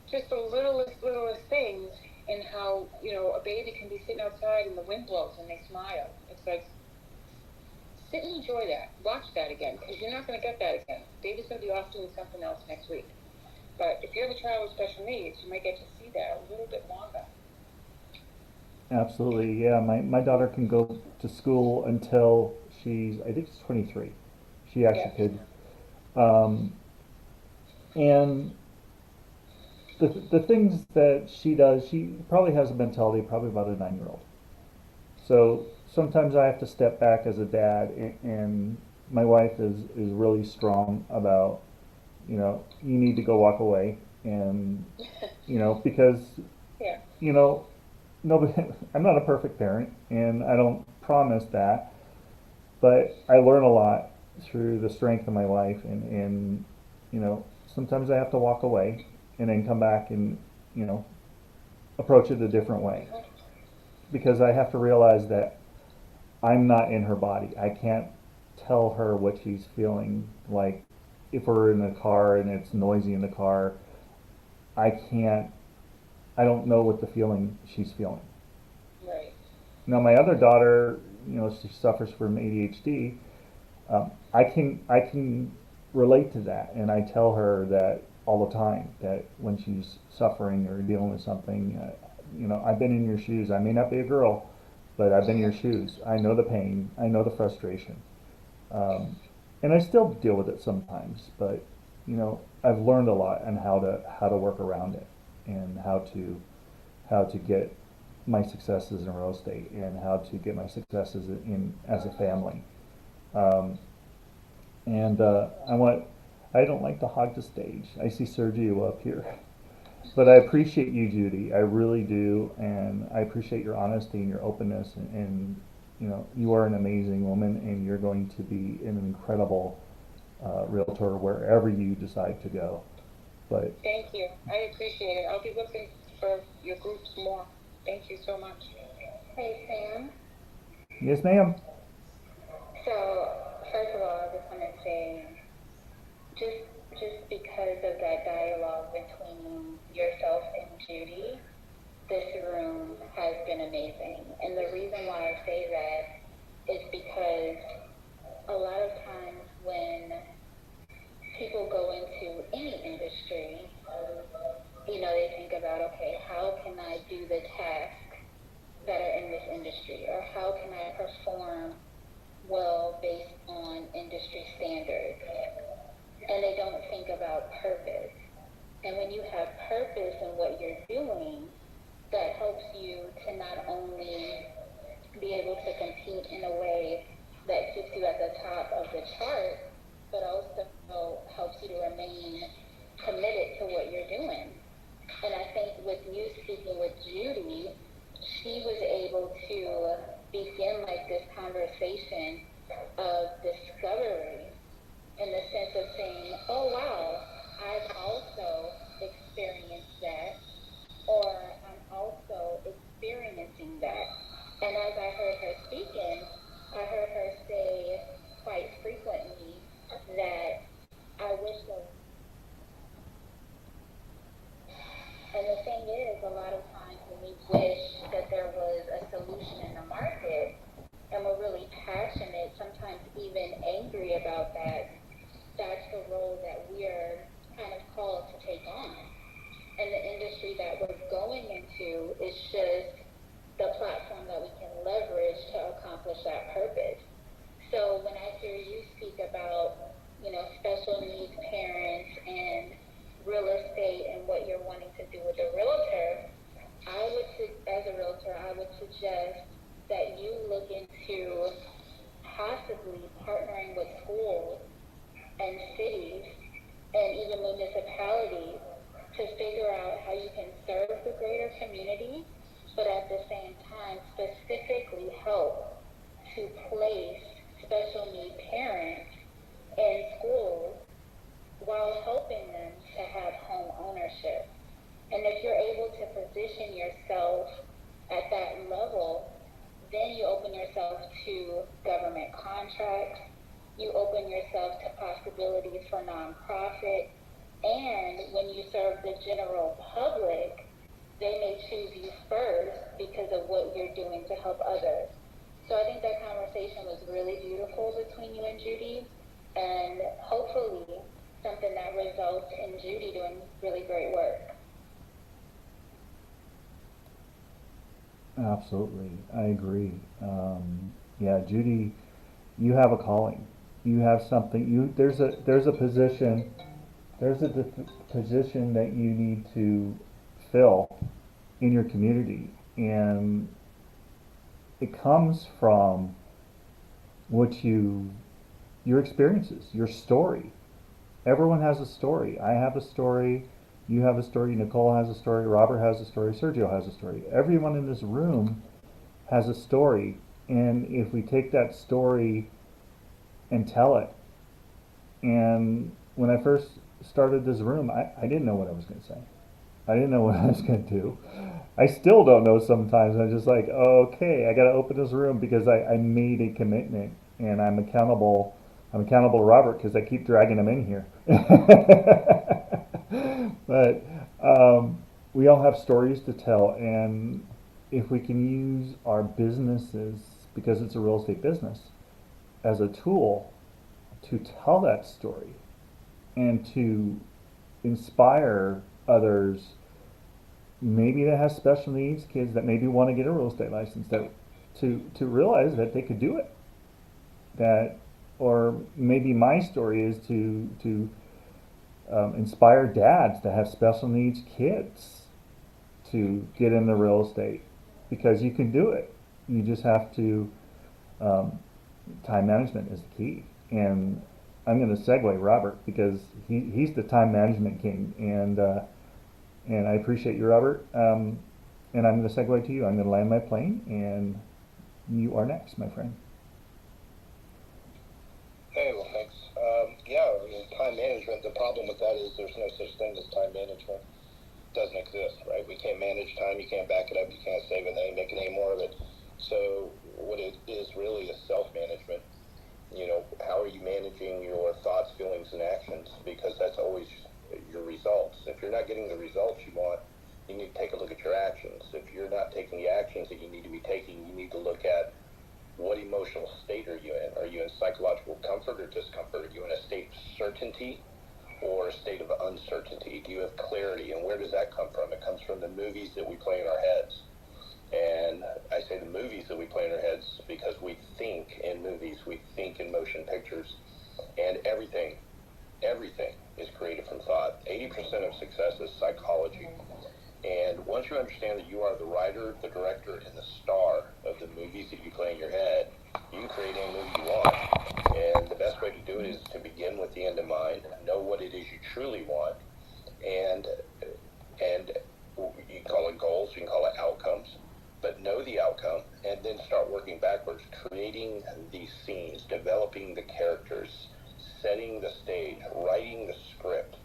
Speaker 7: just the littlest things, and how, a baby can be sitting outside and the wind blows and they smile. It's like, sit and enjoy that. Watch that again, because you're not going to get that again. Baby's going to be off doing something else next week. But if you have a child with special needs, you might get to see that a little bit longer.
Speaker 2: Absolutely, yeah. My daughter can go to school until I think she's 23. She actually could. And the things that she does, she probably has a mentality probably about a 9-year-old. So sometimes I have to step back as a dad, and my wife is really strong about, you need to go walk away, and, because,
Speaker 7: Yeah.
Speaker 2: nobody, I'm not a perfect parent, and I don't promise that, but I learn a lot through the strength of my life, and sometimes I have to walk away and then come back and, approach it a different way, because I have to realize that I'm not in her body. I can't tell her what she's feeling. Like, if we're in the car and it's noisy in the car, I don't know what the feeling she's feeling.
Speaker 7: Right.
Speaker 2: Now, my other daughter, she suffers from ADHD. I can relate to that, and I tell her that all the time, that when she's suffering or dealing with something, I've been in your shoes. I may not be a girl, but I've been in your shoes. I know the pain. I know the frustration, and I still deal with it sometimes. But I've learned a lot on how to work around it, and how to get my successes in real estate, and how to get my successes in as a family. And I don't like to hog the stage. I see Sergio up here. But I appreciate you, Judy. I really do, and I appreciate your honesty and your openness. And you know, you are an amazing woman, and you're going to be an incredible realtor wherever you decide to go. But
Speaker 7: Thank you. I appreciate it. I'll be looking for your groups more. Thank you so much.
Speaker 5: Hey, Sam.
Speaker 2: yes, ma'am.
Speaker 5: So, first of all, I just want to say, just because of that dialogue between yourself and Judy, this room has been amazing. And the reason why I say that is because a lot of times when people go into any industry, they think about, okay, how can I do the tasks that are in this industry? Or how can I perform well based on industry standards? And they don't think about purpose. And when you have purpose in what you're doing, that helps you to not only be able to compete in a way that keeps you at the top of the chart, but also helps you to remain committed to what you're doing. And I think with you speaking with Judy, she was able to begin like this conversation of discovery in the sense of saying, oh wow, I've also experienced that, or I'm also experiencing that. And as I heard her speaking, I heard her say quite frequently that I wish there. And the thing is, a lot of times when we wish that there was a solution in the market, and we're really passionate, sometimes even angry about that, that's the role that we're kind of called to take on. And the industry that we're going into is just the platform that we can leverage to accomplish that purpose. So when I hear you speak about, special needs parents and real estate and what you're wanting to do with a realtor, as a realtor, I would suggest that you look into possibly partnering with schools and cities and even municipalities to figure out how you can serve the greater community, but at the same time specifically help to place special need parents in schools while helping them to have home ownership. And if you're able to position yourself at that level, then you open yourself to government contracts, you open yourself to possibilities for nonprofit, and when you serve the general public, they may choose you first because of what you're doing to help others. So I think that conversation was really beautiful between you and Judy, and hopefully something that results in Judy doing really great work.
Speaker 2: Absolutely, I agree. Yeah, Judy, you have a calling. You have something. There's a position. There's a position that you need to fill in your community, and it comes from your experiences, your story. Everyone has a story. I have a story. You have a story. Nicole has a story. Robert has a story. Sergio has a story. Everyone in this room has a story. And if we take that story and tell it, and when I first started this room, I didn't know what I was going to say. I didn't know what I was going to do. I still don't know sometimes. I'm just like, okay, I got to open this room because I made a commitment, and I'm accountable. I'm accountable to Robert because I keep dragging him in here. But we all have stories to tell, and if we can use our businesses, because it's a real estate business, as a tool to tell that story and to inspire others, maybe that has special needs kids that maybe want to get a real estate license, that to realize that they could do it. That, or maybe my story is to inspire dads that have special needs kids to get into real estate, because you can do it. You just have to, time management is the key. And I'm going to segue Robert because he's the time management king. And And I appreciate you, Robert. And I'm going to segue to you. I'm going to land my plane, and you are next, my friend.
Speaker 4: Hey, well, thanks. Yeah, I mean, time management, the problem with that is there's no such thing as time management. It doesn't exist, right? We can't manage time, you can't back it up, you can't save it, and make any more of it. So what it is really is self-management. You know, how are you managing your thoughts, feelings, and actions? Because that's always your results. If you're not getting the results you want, you need to take a look at your actions. If you're not taking the actions that you need to be taking, you need to look at what emotional state are you in? Are you in psychological comfort or discomfort? Are you in a state of certainty or a state of uncertainty? Do you have clarity? And where does that come from? It comes from the movies that we play in our heads. And I say the movies that we play in our heads because we think in movies, we think in motion pictures, and everything is created from thought. 80% of success is psychology. And once you understand that you are the writer, the director, and the star of the movies that you play in your head, you can create any movie you want. And the best way to do it is to begin with the end in mind, know what it is you truly want, and you can call it goals, you can call it outcomes, but know the outcome, and then start working backwards, creating these scenes, developing the characters, setting the stage, writing the script.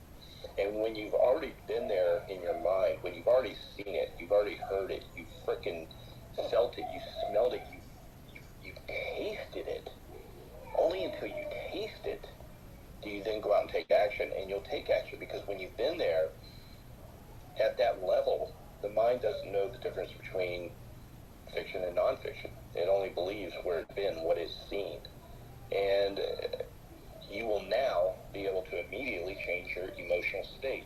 Speaker 4: And when you've already been there in your mind, when you've already seen it, you've already heard it, you've frickin' felt it, you smelled it, you've tasted it, only until you taste it do you then go out and take action. And you'll take action because when you've been there at that level, the mind doesn't know the difference between fiction and nonfiction. It only believes where it's been, what it's seen. And you will now be able to immediately change your emotional state.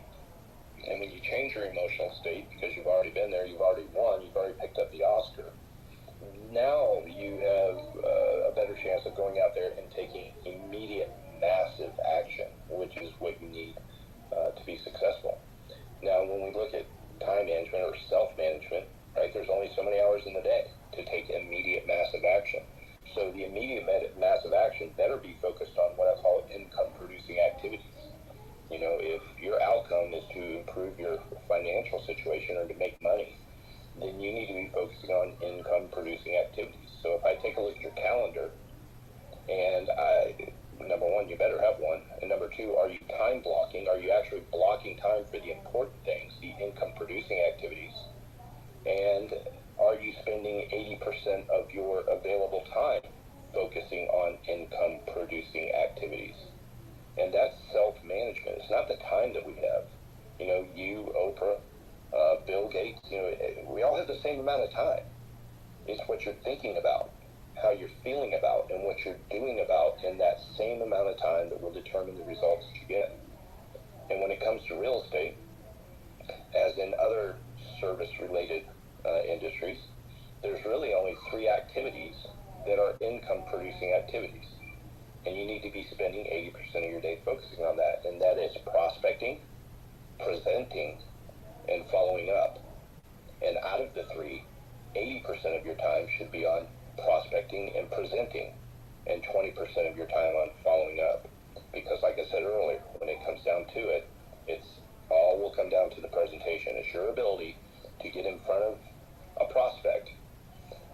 Speaker 4: And when you change your emotional state, because you've already been there, you've already won, you've already picked up the Oscar, now you have a better chance of going out there and taking immediate, massive action, which is what you need to be successful. Now, when we look at time management or self-management, right, there's only so many hours in the day to take immediate, massive action. So the immediate, massive action better be focused on what I call income-producing activities. You know, if your outcome is to improve your financial situation or to make money, then you need to be focusing on income-producing activities. So if I take a look at your calendar, and number one, you better have one. And number two, are you time blocking? Are you actually blocking time for the important things, the income-producing activities? And are you spending 80% of your available time focusing on income-producing activities? And that's self-management. It's not the time that we have. You know, you, Oprah, Bill Gates, you know, we all have the same amount of time. It's what you're thinking about, how you're feeling about, and what you're doing about in that same amount of time that will determine the results that you get. And when it comes to real estate, as in other service-related industries, there's really only 3 activities that are income-producing activities. And you need to be spending 80% of your day focusing on that. And that is prospecting, presenting, and following up. And out of the 3, 80% of your time should be on prospecting and presenting, and 20% of your time on following up. Because like I said earlier, when it comes down to it, it's all will come down to the presentation. It's your ability to get in front of a prospect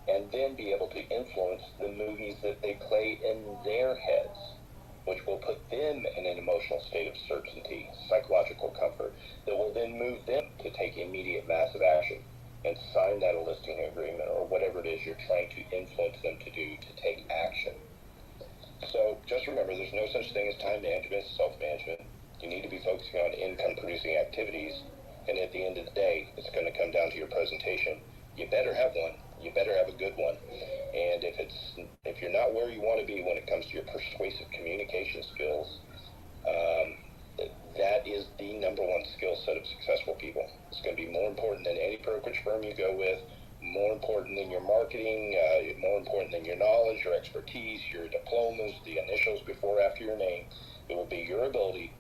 Speaker 4: and then be able to influence the movies that they play in their heads, which will put them in an emotional state of certainty, psychological comfort, that will then move them to take immediate massive action and sign that listing agreement or whatever it is you're trying to influence them to do to take action. So just remember, there's no such thing as time management, it's self-management. You need to be focusing on income-producing activities, and at the end of the day, it's going to come down to your presentation. You better have one. You better have a good one. And if you're not where you want to be when it comes to your persuasive communication skills, that is the number one skill set of successful people. It's going to be more important than any brokerage firm you go with, more important than your marketing, more important than your knowledge, your expertise, your diplomas, the initials before or after your name. It will be your ability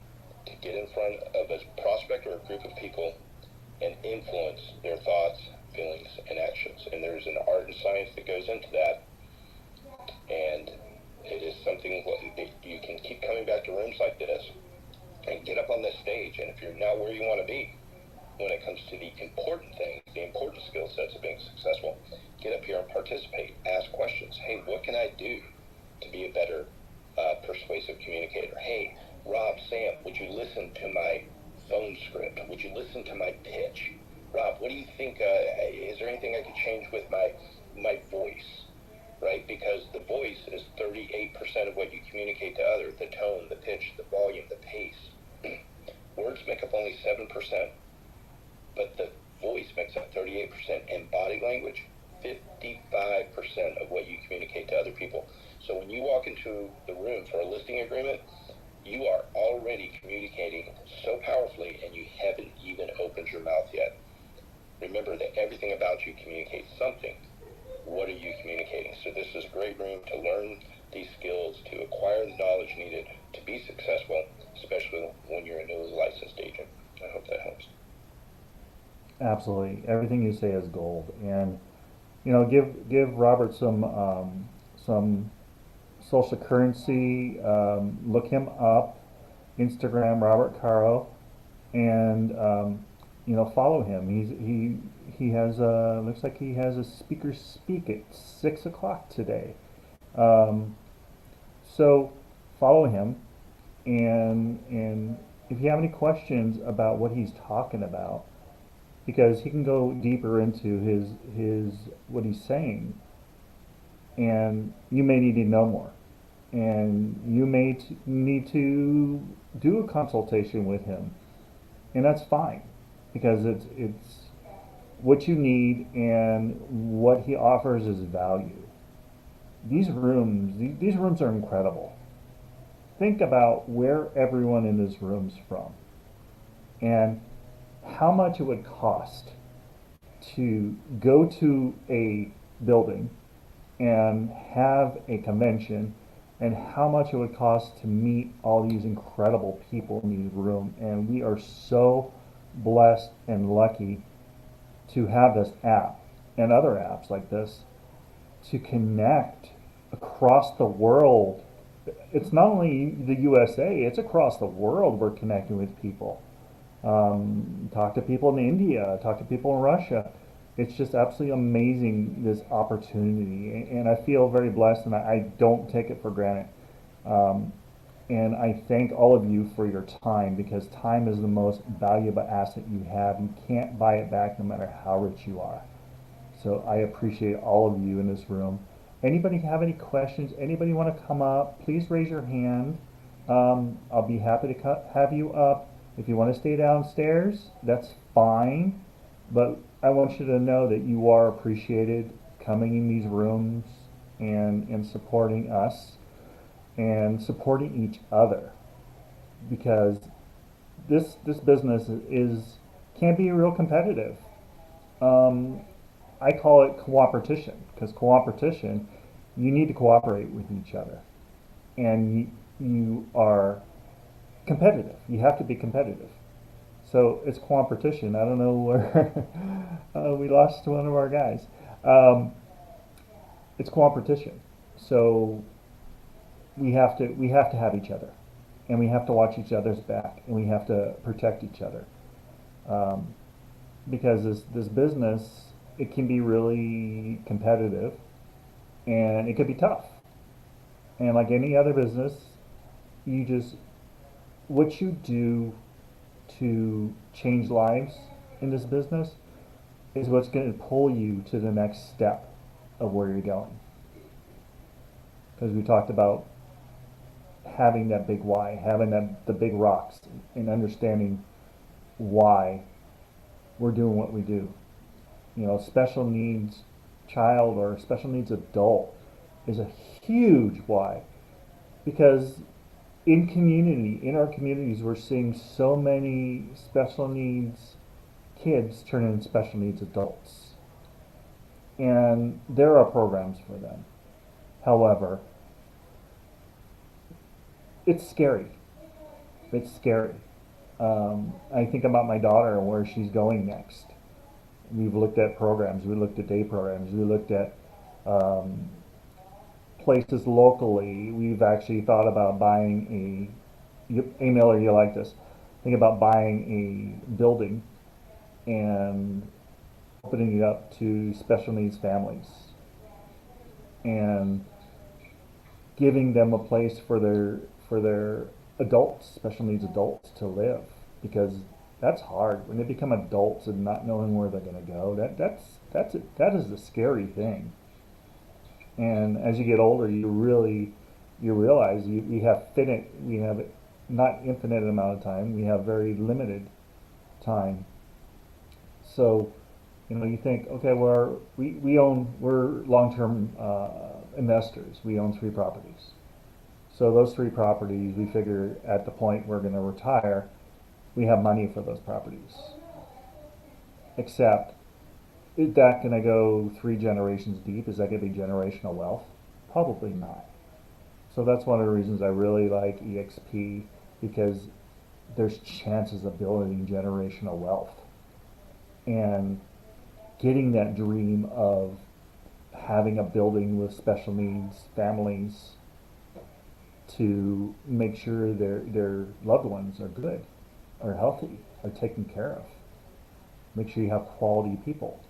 Speaker 4: to get in front of a prospect or a group of people and influence their thoughts, feelings, and actions. And there's an art and science that goes into that. And it is something you can keep coming back to rooms like this and get up on this stage. And if you're not where you want to be, when it comes to the important things, the important skill sets of being successful, get up here and participate. Ask questions. Hey, what can I do to be a better persuasive communicator? Hey, Rob, Sam, would you listen to my phone script? Would you listen to my pitch? Rob, what do you think? Is there anything I could change with my voice? Right? Because the voice is 38% of what you communicate to others. The tone, the pitch, the volume, the pace. Words make up only 7%, but the voice makes up 38%, and body language, 55% of what you communicate to other people. So when you walk into the room for a listing agreement, you are already communicating so powerfully, and you haven't even opened your mouth yet. Remember that everything about you communicates something. What are you communicating? So this is a great room to learn these skills, to acquire the knowledge needed to be successful, especially when you're a newly licensed agent. I hope that helps.
Speaker 2: Absolutely, everything you say is gold, and give Robert some social currency. Look him up, Instagram Robert Caro, and follow him. He has looks like he has a speaker speak at 6 o'clock today. So follow him, and if you have any questions about what he's talking about, because he can go deeper into his what he's saying, and you may need to know more, and you may need to do a consultation with him, and that's fine, because it's what you need, and what he offers is value. These rooms are incredible. Think about where everyone in this room's from, and how much it would cost to go to a building and have a convention, and how much it would cost to meet all these incredible people in these rooms. And we are so blessed and lucky to have this app and other apps like this to connect across the world. It's not only the USA, it's across the world we're connecting with people. Talk to people in India, talk to people in Russia. It's just absolutely amazing, this opportunity, and I feel very blessed, and I don't take it for granted. And I thank all of you for your time, because time is the most valuable asset you have. You can't buy it back no matter how rich you are. So I appreciate all of you in this room. Anybody have any questions? Anybody want to come up? Please raise your hand. I'll be happy to have you up. If you want to stay downstairs, that's fine. But I want you to know that you are appreciated coming in these rooms and supporting us and supporting each other, because this business can be real competitive. I call it cooperation, because cooperation, you need to cooperate with each other, and you are competitive. You have to be competitive. So it's cooperation. I don't know where we lost one of our guys. It's cooperation. So we have to have each other, and we have to watch each other's back, and we have to protect each other, because this business, it can be really competitive, and it could be tough. And like any other business, what you do to change lives in this business is what's going to pull you to the next step of where you're going. Because we talked about having that big why, having the big rocks, and understanding why we're doing what we do. Special needs child or special needs adult is a huge why, because in our communities, we're seeing so many special needs kids turn into special needs adults, and there are programs for them. However, it's scary. It's scary. I think about my daughter and where she's going next. We've looked at programs. We looked at day programs. We looked at places locally. We've actually thought about buying a Miller, you like this. Think about buying a building and opening it up to special needs families and giving them a place for their adults, special needs adults, to live, because that's hard when they become adults and not knowing where they're going to go. That is a scary thing. And as you get older, you realize we have not infinite amount of time. We have very limited time. So, you think, okay, we're long-term investors. We own 3 properties. So those 3 properties, we figure at the point we're going to retire, we have money for those properties. Except, is that going to go 3 generations deep? Is that going to be generational wealth? Probably not. So that's one of the reasons I really like eXp, because there's chances of building generational wealth and getting that dream of having a building with special needs families to make sure their loved ones are good, are healthy, are taken care of. Make sure you have quality people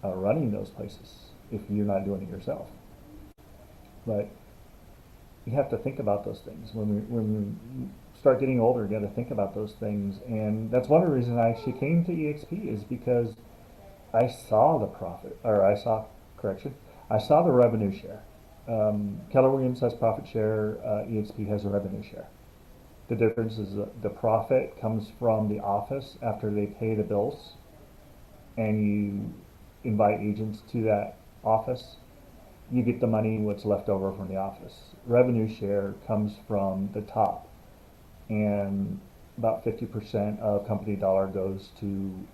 Speaker 2: running those places if you're not doing it yourself. But you have to think about those things. When we start getting older, you got to think about those things. And that's one of the reasons I actually came to eXp, is because I saw the I saw the revenue share. Keller Williams has profit share, eXp has a revenue share. The difference is the profit comes from the office after they pay the bills, and you invite agents to that office. You get the money, what's left over from the office. Revenue share comes from the top, and about 50% of company dollar goes to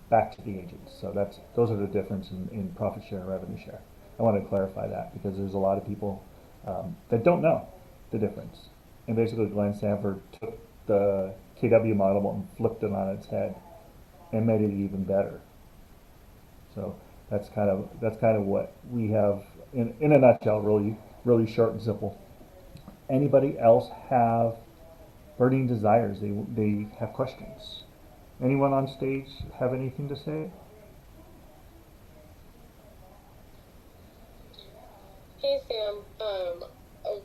Speaker 2: back to the agents. So those are the difference in profit share and revenue share. I want to clarify that because there's a lot of people that don't know the difference. And basically, Glenn Sanford took the KW model and flipped it on its head and made it even better. So that's kind of what we have in a nutshell, really short and simple. Anybody else have burning desires? They have questions. Anyone on stage have anything to say?
Speaker 6: Hey Sam,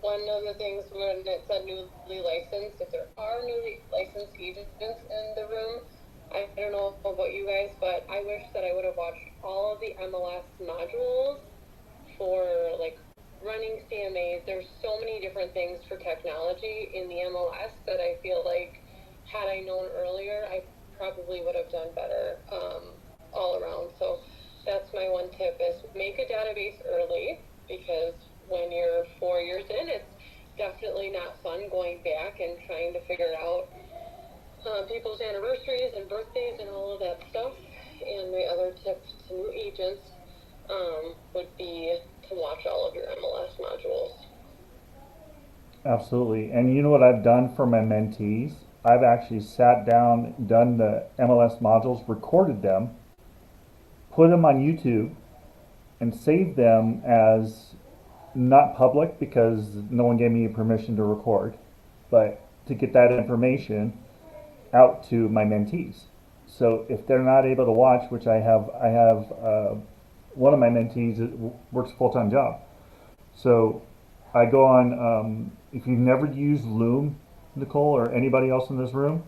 Speaker 6: one of the things when it said newly licensed, if there are newly licensed agents in the room, I don't know about you guys, but I wish that I would have watched all of the MLS modules for like running CMAs. There's so many different things for technology in the MLS that I feel like had I known earlier, I probably would have done better all around. So that's my one tip, is make a database early, because when you're 4 years in, it's definitely not fun going back and trying to figure out people's anniversaries and birthdays and all of that stuff. And my other tip to new agents would be to watch all of your MLS modules.
Speaker 2: Absolutely. And you know what I've done for my mentees? I've actually sat down, done the MLS modules, recorded them, put them on YouTube, and saved them as not public because no one gave me permission to record, but to get that information out to my mentees. So if they're not able to watch, which I have one of my mentees that works a full-time job. So I go on, if you've never used Loom, Nicole, or anybody else in this room,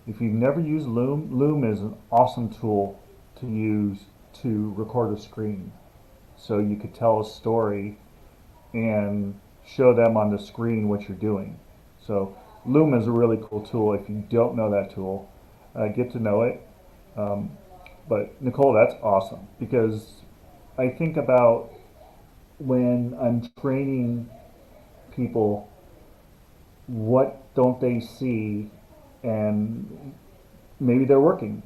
Speaker 2: if you've never used Loom, Loom is an awesome tool to use to record a screen. So you could tell a story and show them on the screen what you're doing. So Loom is a really cool tool. If you don't know that tool, get to know it. But Nicole, that's awesome, because I think about when I'm training people, what don't they see, and maybe they're working.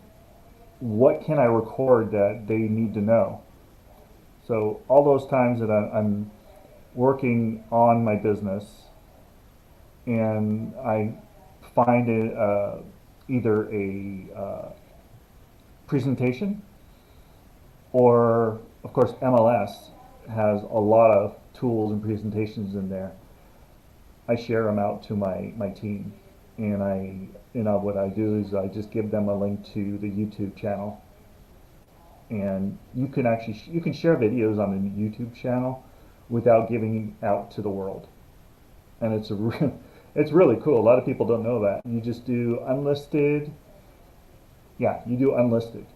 Speaker 2: What can I record that they need to know? So all those times that I'm working on my business and I find it either a presentation, or of course MLS has a lot of tools and presentations in there. I share them out to my team, and what I do is I just give them a link to the YouTube channel, and you can actually you can share videos on the YouTube channel without giving out to the world, and it's really cool. A lot of people don't know that. You just do unlisted. Yeah, you do unlisted,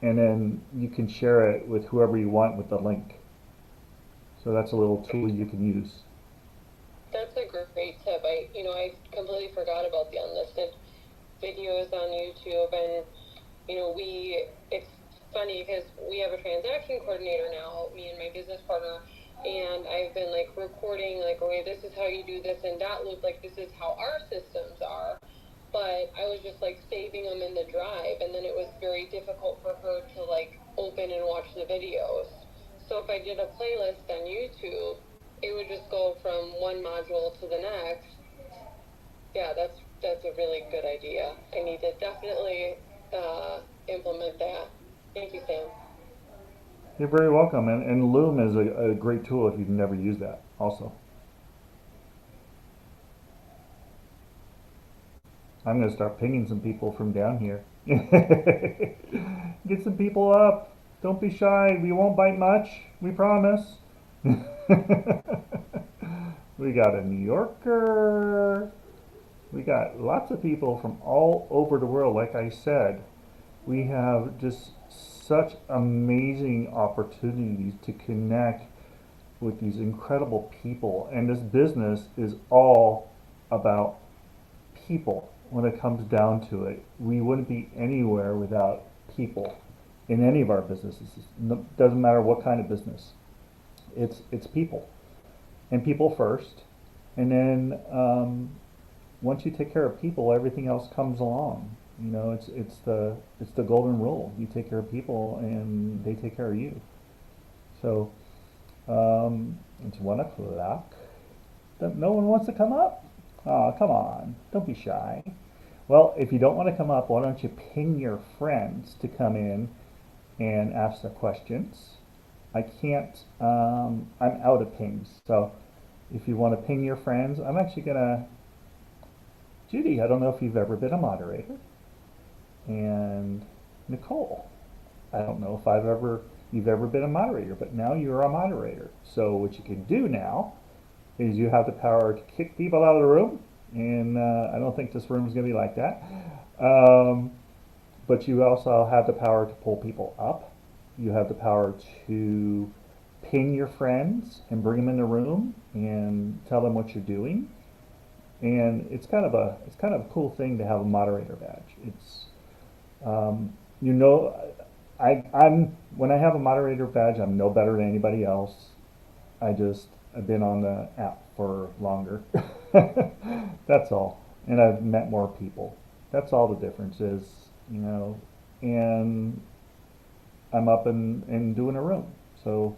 Speaker 2: and then you can share it with whoever you want with the link. So that's a little tool you can use.
Speaker 6: That's a great tip. I completely forgot about the unlisted videos on YouTube, and it's funny because we have a transaction coordinator now, me and my business partner, and I've been like recording, like, okay, this is how you do this in dot loop, like this is how our systems are, but I was just like saving them in the drive, and then it was very difficult for her to like open and watch the videos. So if I did a playlist on YouTube, it would just go from one module to the next. Yeah, that's a really good idea. I need to definitely implement that. Thank you, Sam.
Speaker 2: You're very welcome, and Loom is a great tool if you've never used that also. I'm going to start pinging some people from down here. Get some people up. Don't be shy. We won't bite much. We promise. We got a New Yorker. We got lots of people from all over the world. Like I said, we have just such amazing opportunities to connect with these incredible people. And this business is all about people when it comes down to it. We wouldn't be anywhere without people in any of our businesses. Doesn't matter what kind of business. It's people, and people first, and then once you take care of people, everything else comes along. It's the golden rule. You take care of people, and they take care of you. So it's 1 o'clock. No one wants to come up? Oh, come on! Don't be shy. Well, if you don't want to come up, why don't you ping your friends to come in and ask the questions? I can't, I'm out of pings. So if you want to ping your friends, I'm actually going to, Judy, I don't know if you've ever been a moderator. And Nicole, I don't know if you've ever been a moderator, but now you're a moderator. So what you can do now is you have the power to kick people out of the room. And I don't think this room is going to be like that. But you also have the power to pull people up. You have the power to ping your friends and bring them in the room and tell them what you're doing. And it's kind of a cool thing to have a moderator badge. It's when I have a moderator badge, I'm no better than anybody else. I've been on the app for longer. That's all. And I've met more people. That's all the difference is, and I'm up and doing a room. So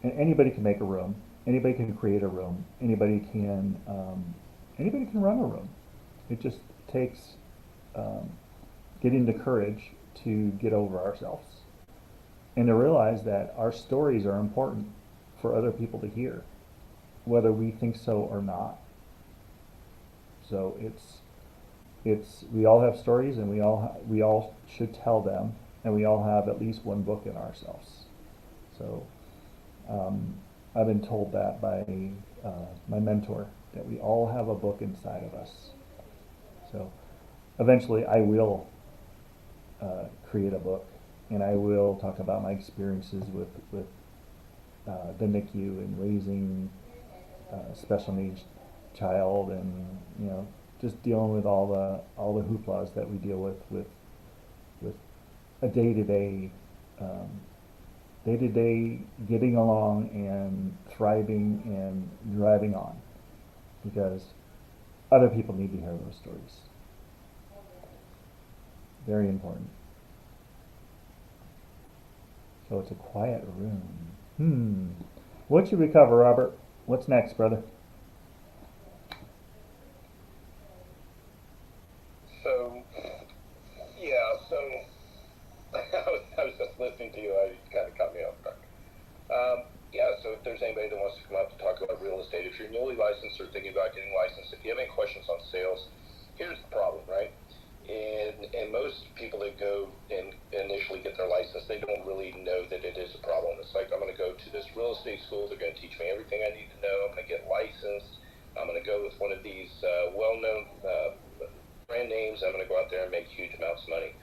Speaker 2: anybody can make a room. Anybody can create a room. Anybody can run a room. It just takes getting the courage to get over ourselves and to realize that our stories are important for other people to hear, whether we think so or not. So we all have stories, and we all should tell them, and we all have at least one book in ourselves. So I've been told that by my mentor, that we all have a book inside of us. So eventually I will create a book, and I will talk about my experiences with the NICU and raising a special needs child, and just dealing with all the hooplas that we deal with a day-to-day getting along and thriving and driving on, because other people need to hear those stories. Very important. So it's a quiet room. What should we cover, Robert? What's next, brother?
Speaker 4: I was just listening to you. You kind of cut me off guard. So if there's anybody that wants to come up to talk about real estate, if you're newly licensed or thinking about getting licensed, if you have any questions on sales, here's licensed. I'm going to go with one of these well-known brand names. I'm going to go out there and make huge amounts of money.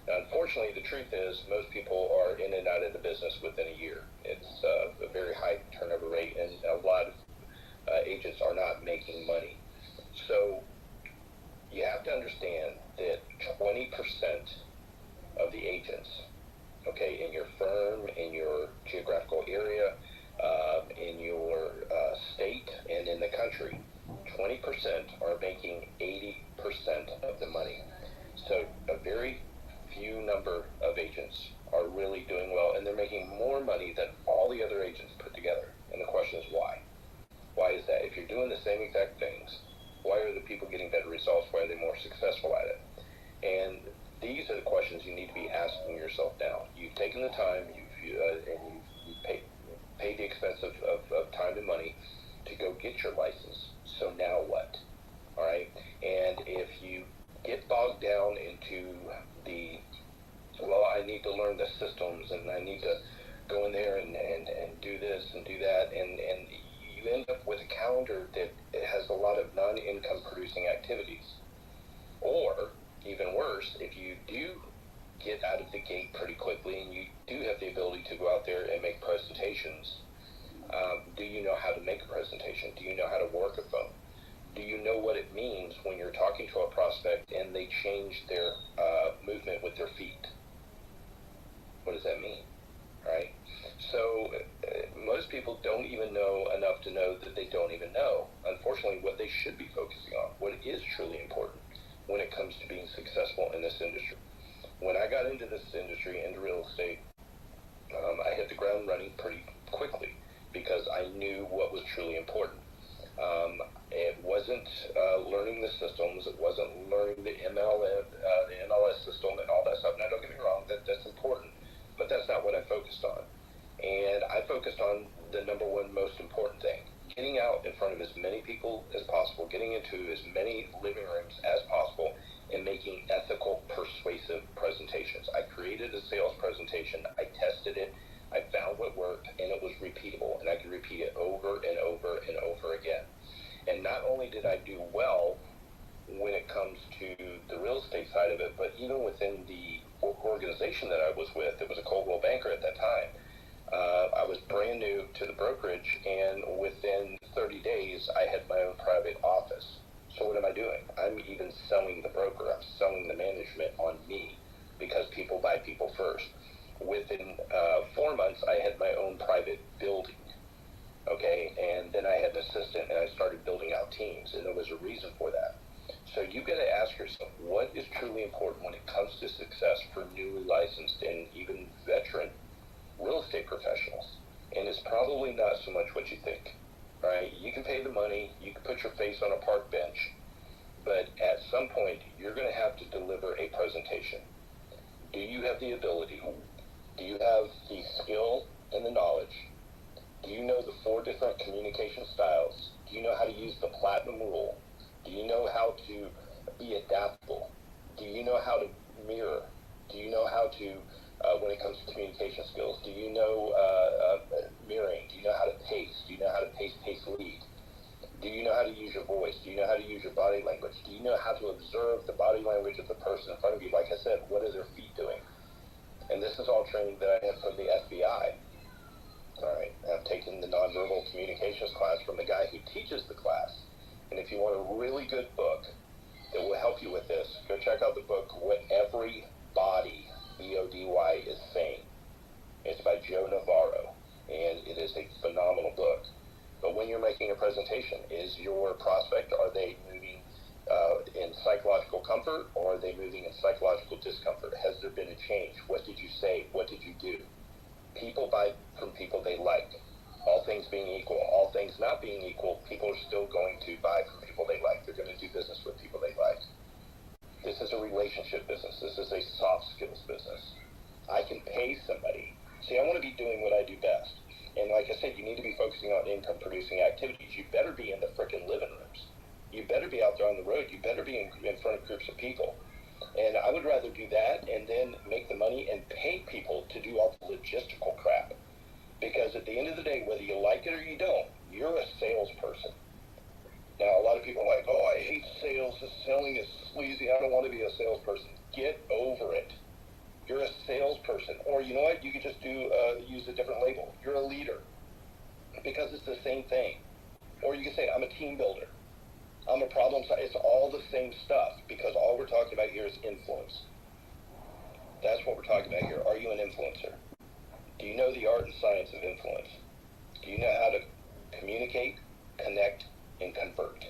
Speaker 4: Now, unfortunately, the truth is most people are in and out of the business within a year. It's a very high turnover rate, and a lot of agents are not making money. So you have to understand that 20% of the agents, okay, in your firm, in your geographical area, in your state, and in the country, 20% are making 80% of the money. So a very few number of agents are really doing well, and they're making more money than all the other agents put together. And the question is why? Why is that? If you're doing the same exact things, why are the people getting better results? Why are they more successful at it? And these are the questions you need to be asking yourself now. You've taken the time, and you've paid the expense of time and money to go get your license. So now what? All right? And if you get bogged down into well, I need to learn the systems, and I need to go in there and do this and do that, and you end up with a calendar that has a lot of non-income producing activities. Or, even worse, if you do get out of the gate pretty quickly and you do have the ability to go out there and make presentations, do you know how to make a presentation? Do you know how to work a phone? Do you know what it means when you're talking to a prospect and they change their movement with their feet? What does that mean, right? So most people don't even know enough to know that they don't even know, unfortunately, what they should be focusing on, what is truly important when it comes to being successful in this industry. When I got into this industry, into real estate, I hit the ground running pretty quickly because I knew what was truly important. It wasn't learning the systems. It wasn't learning the MLS system and all that stuff. Now, don't get me wrong, that's important, but that's not what I focused on. And I focused on the number one most important thing, getting out in front of as many people as possible, getting into as many living rooms as possible, and making ethical, persuasive presentations. I created a sales presentation. I tested it. I found what worked, and it was repeatable, and I could repeat it over and over and over again. And not only did I do well when it comes to the real estate side of it, but even within the organization that I was with, it was a Coldwell Banker at that time. I was brand new to the brokerage, and within 30 days, I had my own private office. So what am I doing? I'm even selling the broker. I'm selling the management on me, because people buy people first. Within 4 months, I had my own private building. Okay, and then I had an assistant, and I started building out teams, and there was a reason for that. So you got to ask yourself, what is truly important when it comes to success for newly licensed and even veteran real estate professionals? And it's probably not so much what you think, right? You can pay the money, you can put your face on a park bench, but at some point, you're going to have to deliver a presentation. Do you have the ability? Do you have the skill and the knowledge? Do you know the 4 different communication styles? Do you know how to use the platinum rule? Do you know how to be adaptable? Do you know how to mirror? Do you know how to, when it comes to communication skills, do you know mirroring? Do you know how to pace? Do you know how to pace lead? Do you know how to use your voice? Do you know how to use your body language? Do you know how to observe the body language of the person in front of you? Like I said, what are their feet doing? And this is all training that I had from the FBI. All right, I've taken the nonverbal communications class from the guy who teaches the class. And if you want a really good book that will help you with this, go check out the book, What Every Body, B-O-D-Y, is Saying. It's by Joe Navarro, and it is a phenomenal book. But when you're making a presentation, is your prospect, are they moving in psychological comfort, or are they moving in psychological discomfort? Has there been a change? What did you say? What did you do? People buy from people they like. All things being equal, all things not being equal, people are still going to buy from people they like. They're going to do business with people they like. This is a relationship business. This is a soft skills business. I can pay somebody. See, I want to be doing what I do best. And like I said, you need to be focusing on income producing activities. You better be in the frickin' living rooms. You better be out there on the road. You better be in front of groups of people. And I would rather do that and then make the money and pay people to do all the logistical crap. Because at the end of the day, whether you like it or you don't, you're a salesperson. selling is sleazy. I don't want to be a salesperson. Get over it. You're a salesperson. Or you know what? You could just use a different label. You're a leader. Because it's the same thing. Or you can say, I'm a team builder. I'm a problem solver. It's all the same stuff, because all we're talking about here is influence. That's what we're talking about here. Are you an influencer? Do you know the art and science of influence? Do you know how to communicate, connect, and convert?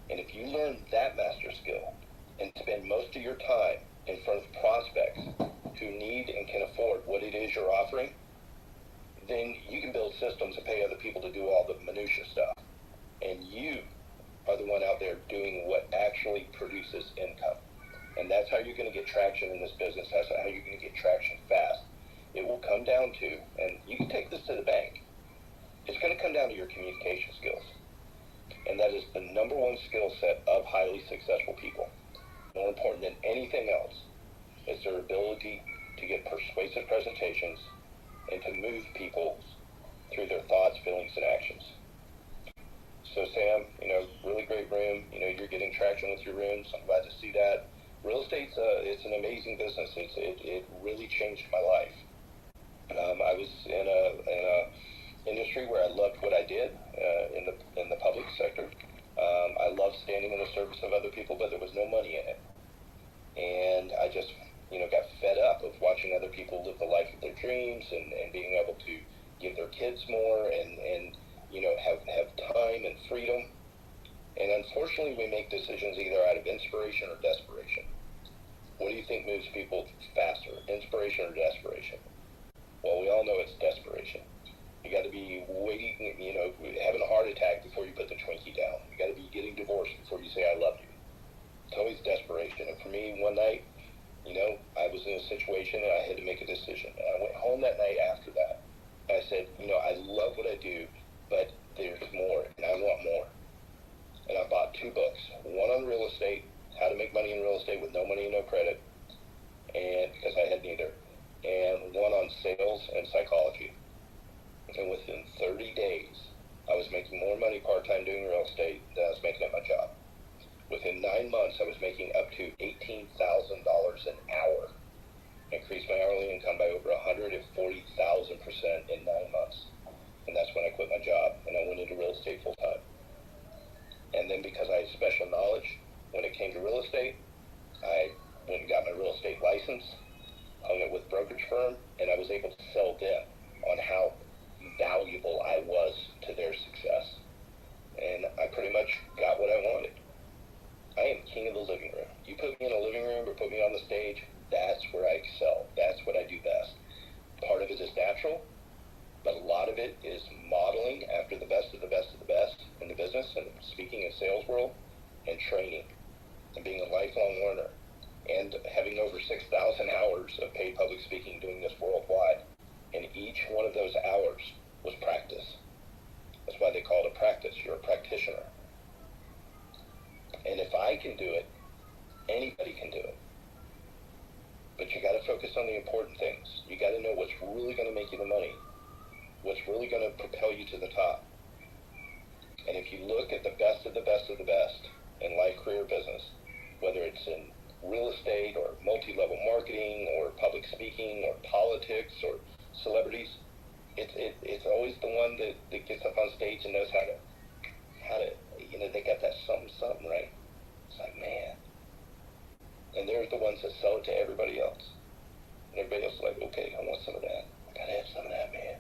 Speaker 4: And if you learn that master skill and spend most of your time in front of prospects who need and can afford what it is you're offering, then you can build systems and pay other people to do all the minutia stuff. And you are the one out there doing what actually produces income. And that's how you're going to get traction in this business. That's how you're going to get traction fast. It will come down to, and you can take this to the bank, it's going to come down to your communication skills. And that is the number one skill set of highly successful people. More important than anything else is their ability to give persuasive presentations and to move people through their thoughts, feelings, and actions. So Sam, really great room. You're getting traction with your rooms. I'm glad to see that. Real estate's it's an amazing business. It really changed my life. I was in a industry where I loved what I did in the public sector. I loved standing in the service of other people, but there was no money in it. And I just got fed up of watching other people live the life of their dreams and being able to give their kids more and have time and freedom. And unfortunately, we make decisions either out of inspiration or desperation. What do you think moves people faster, inspiration or desperation? Well, we all know it's desperation. You got to be waiting, having a heart attack before you put the Twinkie down. You got to be getting divorced before you say, I love you. It's always desperation. And for me, one night, I was in a situation and I had to make a decision. And I went home that night after that. I said, I love what I do, but there's more, and I want more. And I bought 2 books, one on real estate, how to make money in real estate with no money and no credit, and because I had neither, and one on sales and psychology. And within 30 days, I was making more money part-time doing real estate than I was making at my job. Within 9 months, I was making up to $18,000 an hour. Increased my hourly income by over 140,000% in 9 months. And that's when I quit my job and I went into real estate full-time. And then because I had special knowledge when it came to real estate, I went and got my real estate license, hung it with a brokerage firm, and I was able to sell them on how valuable I was to their success. And I pretty much got what I wanted. I am king of the living room. You put me in a living room or put me on the stage, that's where I excel. That's what I do best. Part of it is natural, but a lot of it is modeling after the best of the best of the best in the business and speaking and sales world, and training and being a lifelong learner and having over 6,000 hours of paid public speaking doing this worldwide. And each one of those hours was practice. That's why they call it a practice. You're a practitioner. And if I can do it, anybody can do it. But you got to focus on the important things. You got to know what's really going to make you the money, what's really going to propel you to the top. And if you look at the best of the best of the best in life, career, business, whether it's in real estate or multi-level marketing or public speaking or politics or celebrities, it's always the one that gets up on stage and knows how to they got that something, right? It's like, man. And they're the ones that sell it to everybody else. And everybody else is like, okay, I want some of that. I gotta have some of that, man.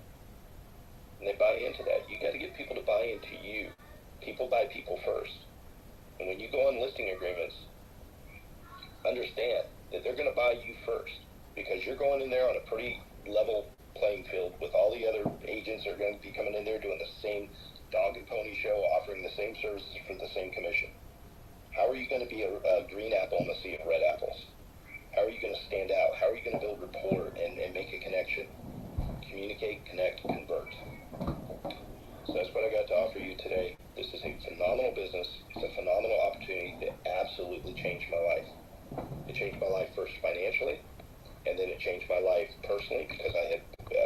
Speaker 4: And they buy into that. You gotta get people to buy into you. People buy people first. And when you go on listing agreements, understand that they're gonna buy you first, because you're going in there on a pretty level playing field with all the other agents that are going to be coming in there doing the same dog and pony show, offering the same services for the same commission. How are you going to be a green apple in a sea of red apples? How are you going to stand out? How are you going to build rapport and make a connection? Communicate, connect, convert. So that's what I got to offer you today. This is a phenomenal business. It's a phenomenal opportunity that absolutely changed my life. It changed my life first financially, and then it changed my life personally because I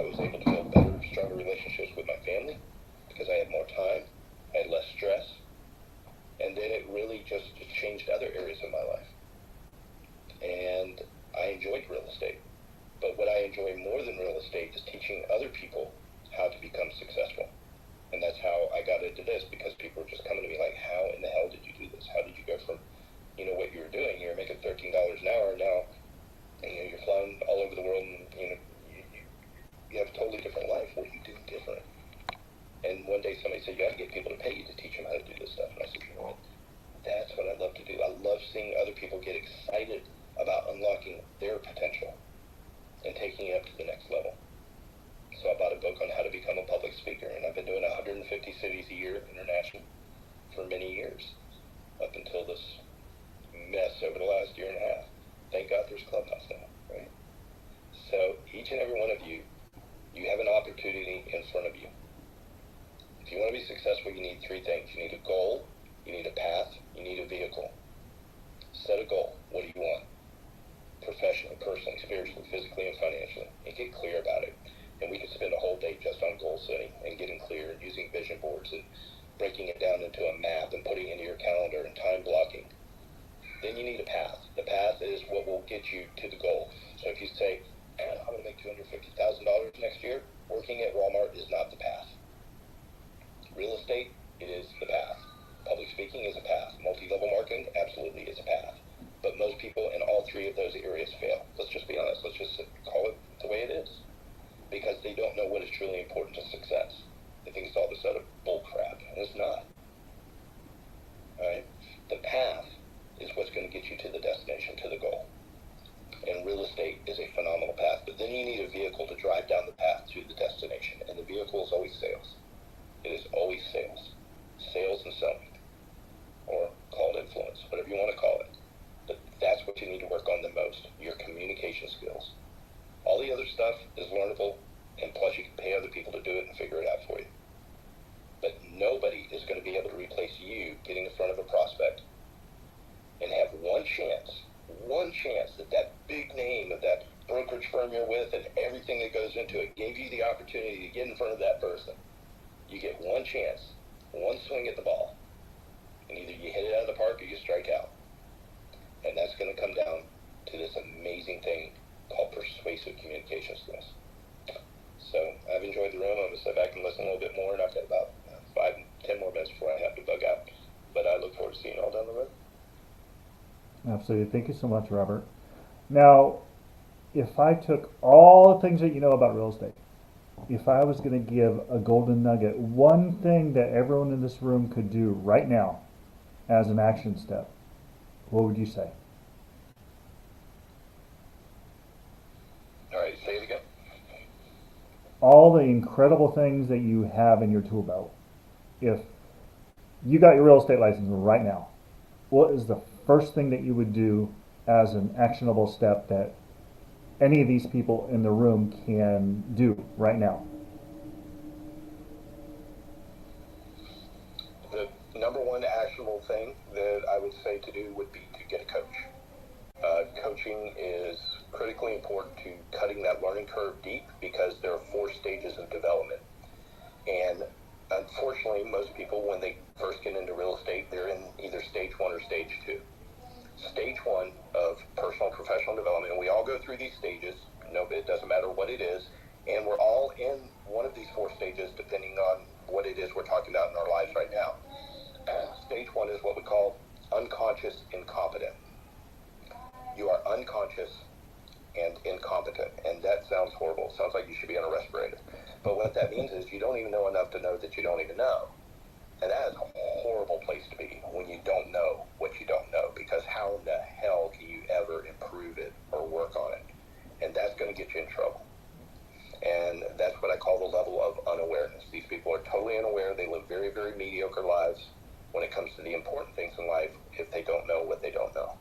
Speaker 4: was able to build better, stronger relationships with my family because I had more time, I had less stress, and then it really just changed other areas this because people were just coming to me like, how in the hell did you do this? How did you go from, what you were doing? You're making $13 an hour now, you're flying all over the world, and you have a totally different life. What are you doing different? And one day somebody said, you got to get people to pay you to teach them how to do this stuff. And I said, you know what? That's what I love to do. I love seeing other people get excited about unlocking their potential and taking it up to the next level. So I bought a book on how to become a public speaker, and I've been doing 150 cities a year international for many years, up until this mess over the last year and a half. Thank God there's Clubhouse now, right? So each and every one of you, you have an opportunity in front of you. If you want to be successful, you need three things. You need a goal, you need a path, you need a vehicle. Set a goal. What do you want? Professionally, personally, spiritually, physically, and financially. And get clear about it. And we could spend a whole day just on goal setting and getting clear and using vision boards and breaking it down into a map and putting it into your calendar and time blocking. Then you need a path. The path is what will get you to the goal. So if you say, I'm going to make $250,000 next year, working at Walmart is not the path. Real estate, it is the path. Public speaking is a path. Multi-level marketing absolutely is a path. But most people in all three of those areas fail. Let's just be honest. Let's just call it the way it is. Because they don't know what is truly important to success. They think it's all this other bull crap, and it's not. Alright? The path is what's going to get you to the destination, to the goal. And real estate is a phenomenal path, but then you need a vehicle to drive down the path to the destination, and the vehicle is always sales. It is always sales. Sales and selling. Or call it influence, whatever you want to call it. But that's what you need to work on the most, your communication skills. All the other stuff is learnable, and plus you can pay other people to do it and figure it out for you. But nobody is going to be able to replace you getting in front of a prospect and have one chance that that big name of that brokerage firm you're with and everything that goes into it gave you the opportunity to get in front of that person. You get one chance, one swing at the ball, and either you hit it out of the park or you strike out. And that's going to come down to this amazing thing called persuasive communication skills. So I've enjoyed the room. I'm going to sit back and listen a little bit more, and I've got about 5-10 more minutes before I have to bug out. But I look forward to seeing you all down the road.
Speaker 2: Absolutely. Thank you so much, Robert. Now, if I took all the things that you know about real estate, if I was going to give a golden nugget, one thing that everyone in this room could do right now as an action step, what would you say?
Speaker 4: All right, say it again.
Speaker 2: All the incredible things that you have in your tool belt. If you got your real estate license right now, what is the first thing that you would do as an actionable step that any of these people in the room can do right now?
Speaker 4: The number one actionable thing that I would say to do would be to get a coach. Coaching is critically important to cutting that learning curve deep because there are 4 stages of development. And unfortunately, most people, when they first get into real estate, they're in either stage 1 or stage 2. Stage 1 of personal and professional development, and we all go through these stages. No, it doesn't matter what it is, and we're all in one of these 4 stages depending on what it is we're talking about in our lives right now. Stage 1 is what we call unconscious incompetent. You are unconscious and incompetent, and that sounds horrible. It sounds like you should be on a respirator. But what that means is you don't even know enough to know that you don't even know. And that is a horrible place to be when you don't know what you don't know, because how in the hell can you ever improve it or work on it? And that's going to get you in trouble. And that's what I call the level of unawareness. These people are totally unaware. They live very, very mediocre lives when it comes to the important things in life if they don't know what they don't know.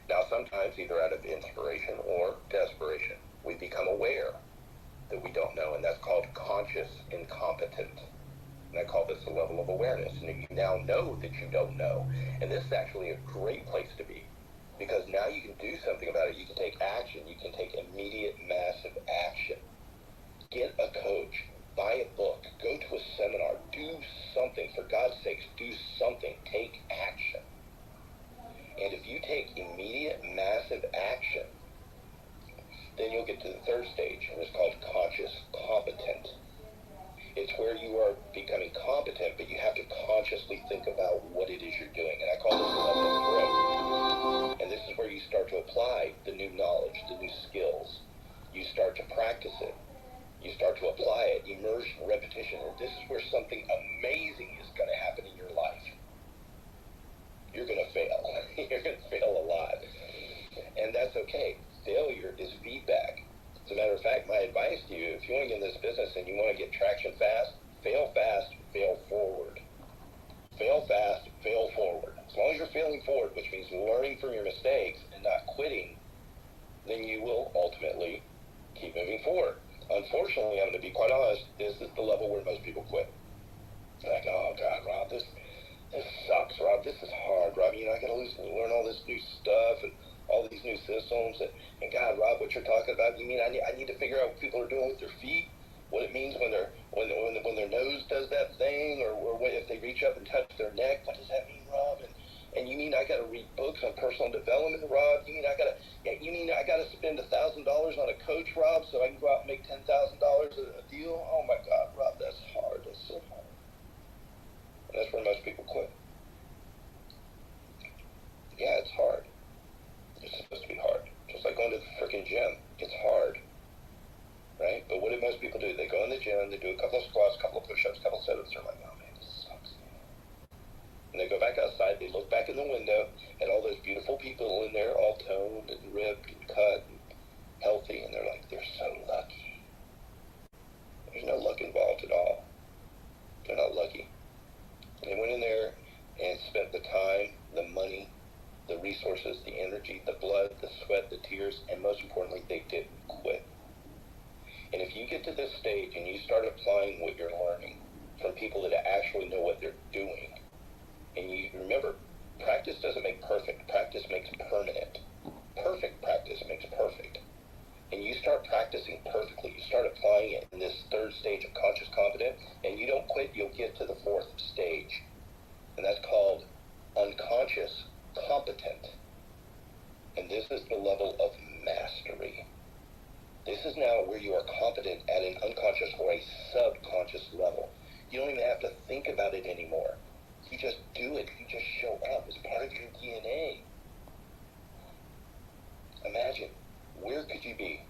Speaker 4: Now, sometimes either out of inspiration or desperation, we become aware that we don't know, and that's called conscious incompetent. And I call this a level of awareness. And you now know that you don't know. And this is actually a great place to be, because now you can do something about it. You can take action. You can take immediate, massive action. Get a coach. Buy a book. Go to a seminar. Do something. For God's sakes, do something. Take action. And if you take immediate, massive action, then you'll get to the 3rd stage, and it's called conscious competent. It's where you are becoming competent, but you have to think about what it is you're doing. And I call this the level of growth. And this is where you start to apply the new knowledge, the new skills. You start to practice it. You start to apply it, immersion, repetition. And this is where something amazing is going to happen in your life. You're going to fail. You're going to fail a lot. And that's okay. Failure is feedback. As a matter of fact, my advice to you, if you want to get in this business and you want to get traction fast, fail forward. Fail fast, fail forward. As long as you're failing forward, which means learning from your mistakes and not quitting, then you will ultimately keep moving forward. Unfortunately, I'm going to be quite honest, this is the level where most people quit. Like, oh God, Rob, this sucks, Rob. This is hard, Rob. You know, I got to learn all this new stuff and all these new systems. And God, Rob, what you're talking about, you mean I need to figure out what people are doing with their feet? What it means when their nose does that thing, or if they reach up and touch their neck? What does that mean, Rob? And you mean I got to read books on personal development, Rob? You mean I got to spend $1,000 on a coach, Rob, so I can go out and make $10,000 a deal? Oh my God, Rob, that's hard. That's so hard. And that's where most people quit. Yeah, it's hard. It's supposed to be hard. Just like going to the freaking gym. It's hard. Right? But what do most people do? They go in the gym, they do a couple of squats, a couple of push-ups, a couple of sit-ups. They're like, oh man, this sucks. And they go back outside, they look back in the window at all those beautiful people in there, all toned and ripped and cut and healthy, and they're like, they're so lucky. There's no luck involved at all. They're not lucky. They went in there and spent the time, the money, the resources, the energy, the blood, the sweat, the tears, and most importantly, they didn't quit. And if you get to this stage and you start applying what you're learning from people that actually know what they're doing, and you remember, practice doesn't make perfect, practice makes permanent. Perfect practice makes perfect. And you start practicing perfectly, you start applying it in this third stage of conscious confidence, and you don't quit, you'll get to the fourth stage. And that's called unconscious competent. And this is the level of mastery. This is now where you are competent at an unconscious or a subconscious level. You don't even have to think about it anymore. You just do it. You just show up as part of your DNA. Imagine, where could you be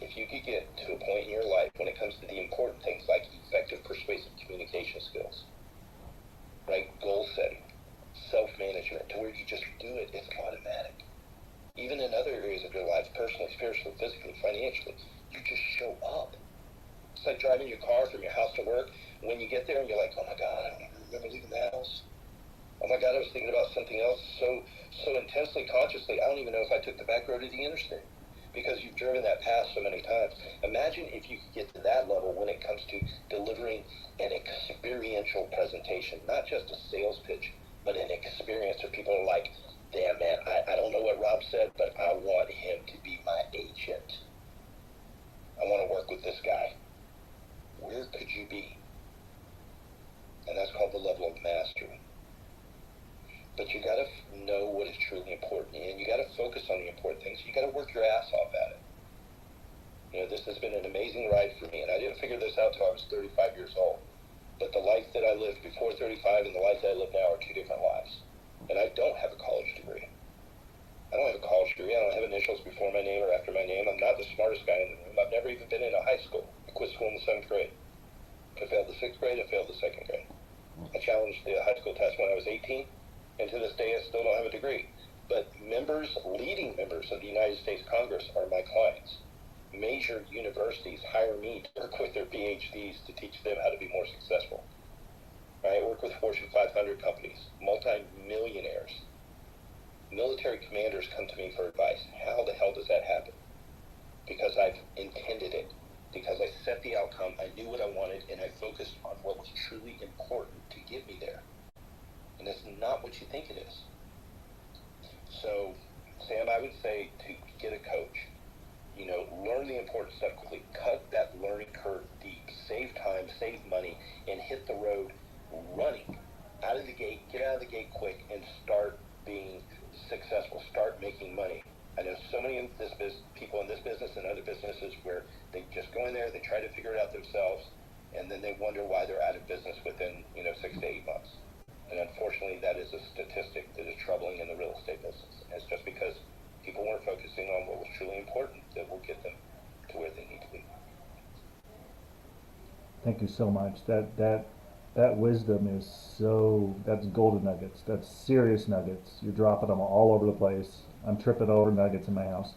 Speaker 4: if you could get to a point in your life when it comes to the important things like effective persuasive communication skills, right? Goal setting, self-management, to where you just do it. It's automatic. Even in other areas of your life, personally, spiritually, physically, financially, you just show up. It's like driving your car from your house to work. When you get there and you're like, oh my God, I don't even remember leaving the house. Oh my God, I was thinking about something else so intensely, consciously, I don't even know if I took the back road to the interstate, because you've driven that path so many times. Imagine if you could get to that level when it comes to delivering an experiential presentation, not just a sales pitch, but an experience where people are like, damn man, I don't know what Rob said, but I want him to be my agent. I want to work with this guy. Where could you be? And that's called the level of mastery. But you got to know what is truly important, and you got to focus on the important things. You got to work your ass off at it. You know, this has been an amazing ride for me, and I didn't figure this out till I was 35 years old. But the life that I lived before 35 and the life that I live now are two different lives. And I don't have a college degree. I don't have a college degree. I don't have initials before my name or after my name. I'm not the smartest guy in the room. I've never even been in a high school. I quit school in the 7th grade. I failed the 6th grade. I failed the 2nd grade. I challenged the high school test when I was 18, and to this day I still don't have a degree. But leading members of the United States Congress are my clients. Major universities hire me to work with their PhDs to teach them how to be more successful. I work with Fortune 500 companies, multi-millionaires. Military commanders come to me for advice. How the hell does that happen? Because I've intended it. Because I set the outcome, I knew what I wanted, and I focused on what was truly important to get me there. And it's not what you think it is. So, Sam, I would say to get a coach, learn the important stuff quickly. Cut that learning curve deep. Save time, save money, and hit the road running. Out of the gate, get out of the gate quick, and start being successful. Start making money. I know so many people in this business and other businesses where they just go in there, they try to figure it out themselves, and then they wonder why they're out of business within 6 to 8 months. And unfortunately, that is a statistic that is troubling in the real estate business. And it's just because people weren't focusing on what was truly important that will get them to where they need to be.
Speaker 2: Thank you so much. That wisdom is that's golden nuggets. That's serious nuggets. You're dropping them all over the place. I'm tripping over nuggets in my house.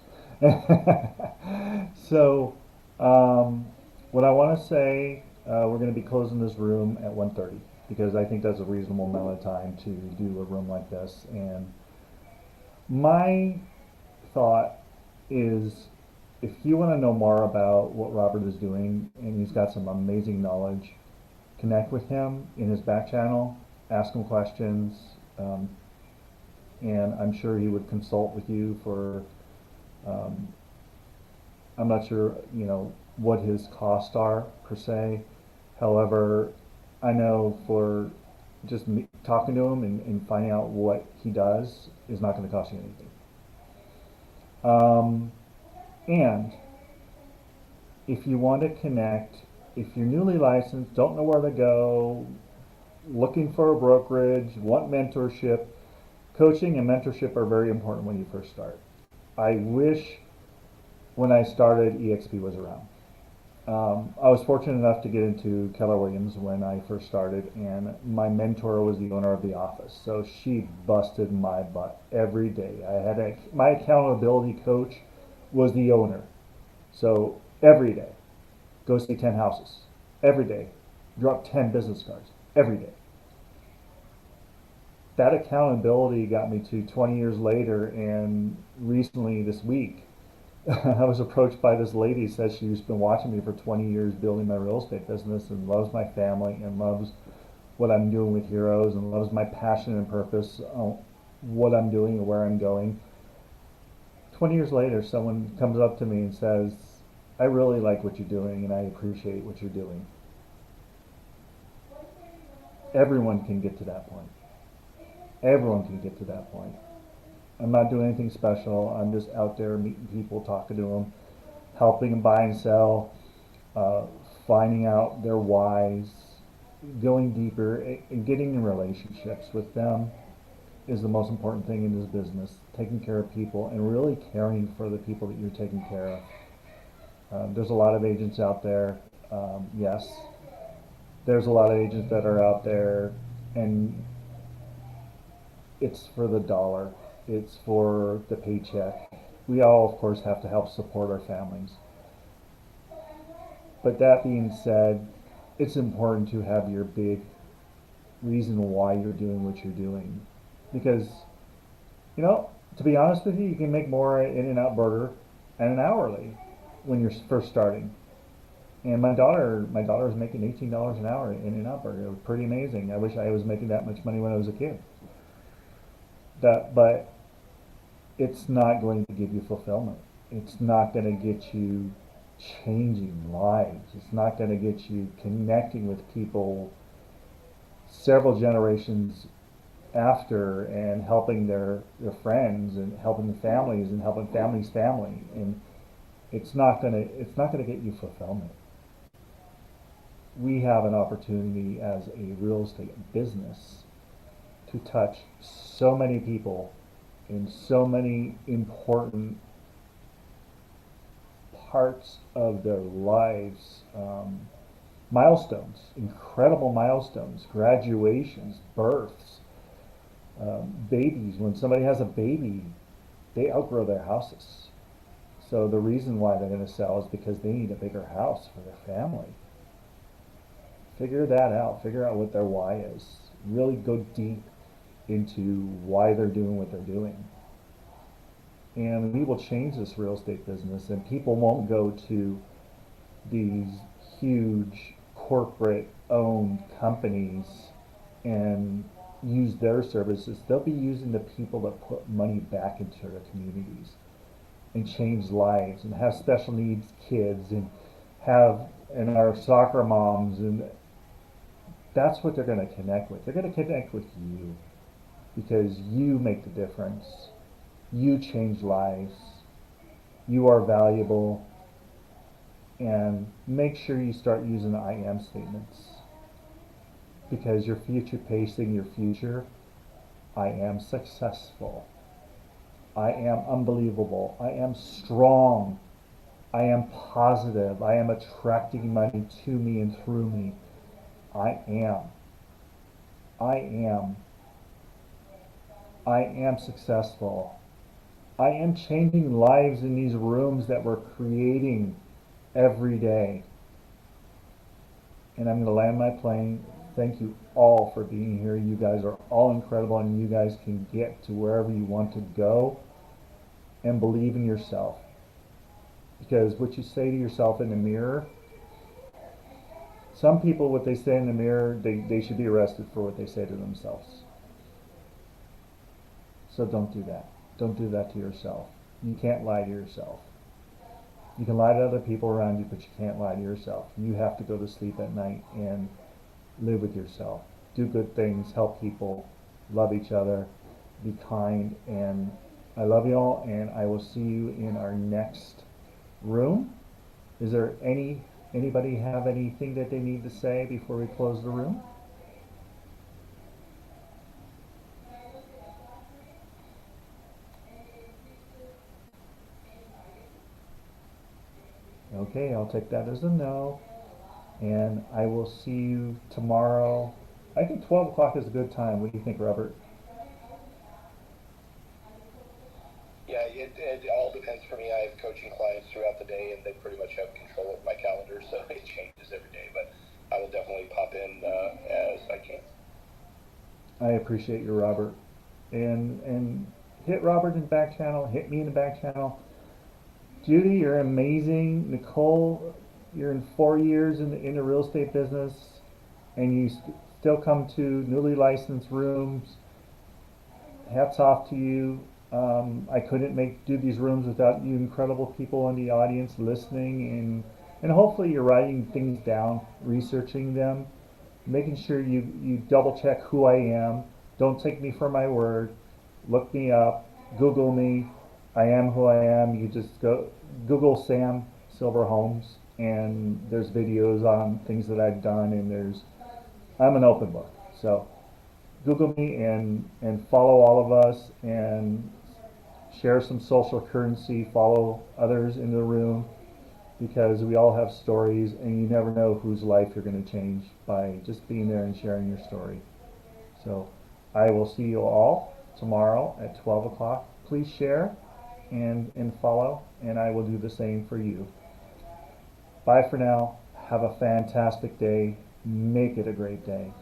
Speaker 2: So, what I want to say, we're going to be closing this room at 1:30 because I think that's a reasonable amount of time to do a room like this. And my thought is, if you want to know more about what Robert is doing, and he's got some amazing knowledge, connect with him in his back channel, ask him questions, and I'm sure he would consult with you for, I'm not sure, what his costs are per se. However, I know for just talking to him and finding out what he does is not going to cost you anything. And if you want to connect, if you're newly licensed, don't know where to go, looking for a brokerage, want mentorship, coaching and mentorship are very important when you first start. I wish when I started eXp was around. I was fortunate enough to get into Keller Williams when I first started, and my mentor was the owner of the office. So she busted my butt every day. My accountability coach was the owner. So every day, go see 10 houses. Every day, drop 10 business cards. Every day. That accountability got me to 20 years later, and recently this week, I was approached by this lady who says she's been watching me for 20 years building my real estate business and loves my family and loves what I'm doing with Heroes and loves my passion and purpose on what I'm doing and where I'm going. 20 years later, someone comes up to me and says, I really like what you're doing and I appreciate what you're doing. Everyone can get to that point. Everyone can get to that point. I'm not doing anything special. I'm just out there meeting people, talking to them, helping them buy and sell, finding out their whys, going deeper, and getting in relationships with them is the most important thing in this business. Taking care of people and really caring for the people that you're taking care of. There's a lot of agents out there. Yes, there's a lot of agents that are out there, and it's for the dollar. It's for the paycheck. We all, of course, have to help support our families. But that being said, it's important to have your big reason why you're doing what you're doing. Because, to be honest with you, you can make more at In-N-Out Burger and an hourly when you're first starting. And my daughter is making $18 an hour at In-N-Out Burger. It was pretty amazing. I wish I was making that much money when I was a kid. But it's not going to give you fulfillment. It's not going to get you changing lives. It's not going to get you connecting with people several generations after and helping their friends and helping the families and helping families' family. And it's not going to get you fulfillment. We have an opportunity as a real estate business to touch so many people in so many important parts of their lives, milestones, incredible milestones, graduations, births, babies. When somebody has a baby, they outgrow their houses. So the reason why they're going to sell is because they need a bigger house for their family. Figure that out. Figure out what their why is. Really go deep into why they're doing what they're doing. And we will change this real estate business, and people won't go to these huge corporate owned companies and use their services. They'll be using the people that put money back into their communities and change lives and have special needs kids and our soccer moms, and that's what they're going to connect with. They're going to connect with you because you make the difference. You change lives. You are valuable. And make sure you start using I am statements. because you're future pacing your future. I am successful. I am unbelievable. I am strong. I am positive. I am attracting money to me and through me. I am. I am. I am successful. I am changing lives in these rooms that we're creating every day. And I'm going to land my plane. Thank you all for being here. You guys are all incredible, and you guys can get to wherever you want to go, and believe in yourself. Because what you say to yourself in the mirror, some people, what they say in the mirror, they should be arrested for what they say to themselves. So don't do that. Don't do that to yourself. You can't lie to yourself. You can lie to other people around you, but you can't lie to yourself. You have to go to sleep at night and live with yourself. Do good things, help people, love each other, be kind, and I love you all, and I will see you in our next room. Is there anybody have anything that they need to say before we close the room? Okay, I'll take that as a no. And I will see you tomorrow. I think 12 o'clock is a good time. What do you think, Robert?
Speaker 4: Yeah, it all depends for me. I have coaching clients throughout the day, and they pretty much have control of my calendar, so it changes every day. But I will definitely pop in as I can.
Speaker 2: I appreciate you, Robert. And hit Robert in the back channel. Hit me in the back channel. Judy, you're amazing. Nicole, you're in 4 years in the real estate business, and you still come to newly licensed rooms. Hats off to you. I couldn't do these rooms without you incredible people in the audience listening, and hopefully you're writing things down, researching them, making sure you double check who I am. Don't take me for my word. Look me up. Google me. I am who I am. You just go Google Sam Silver Homes, and there's videos on things that I've done, and I'm an open book. So Google me and follow all of us, and share some social currency. Follow others in the room, because we all have stories, and you never know whose life you're going to change by just being there and sharing your story. So I will see you all tomorrow at 12 o'clock. Please share and follow, and I will do the same for you. Bye for now. Have a fantastic day. Make it a great day.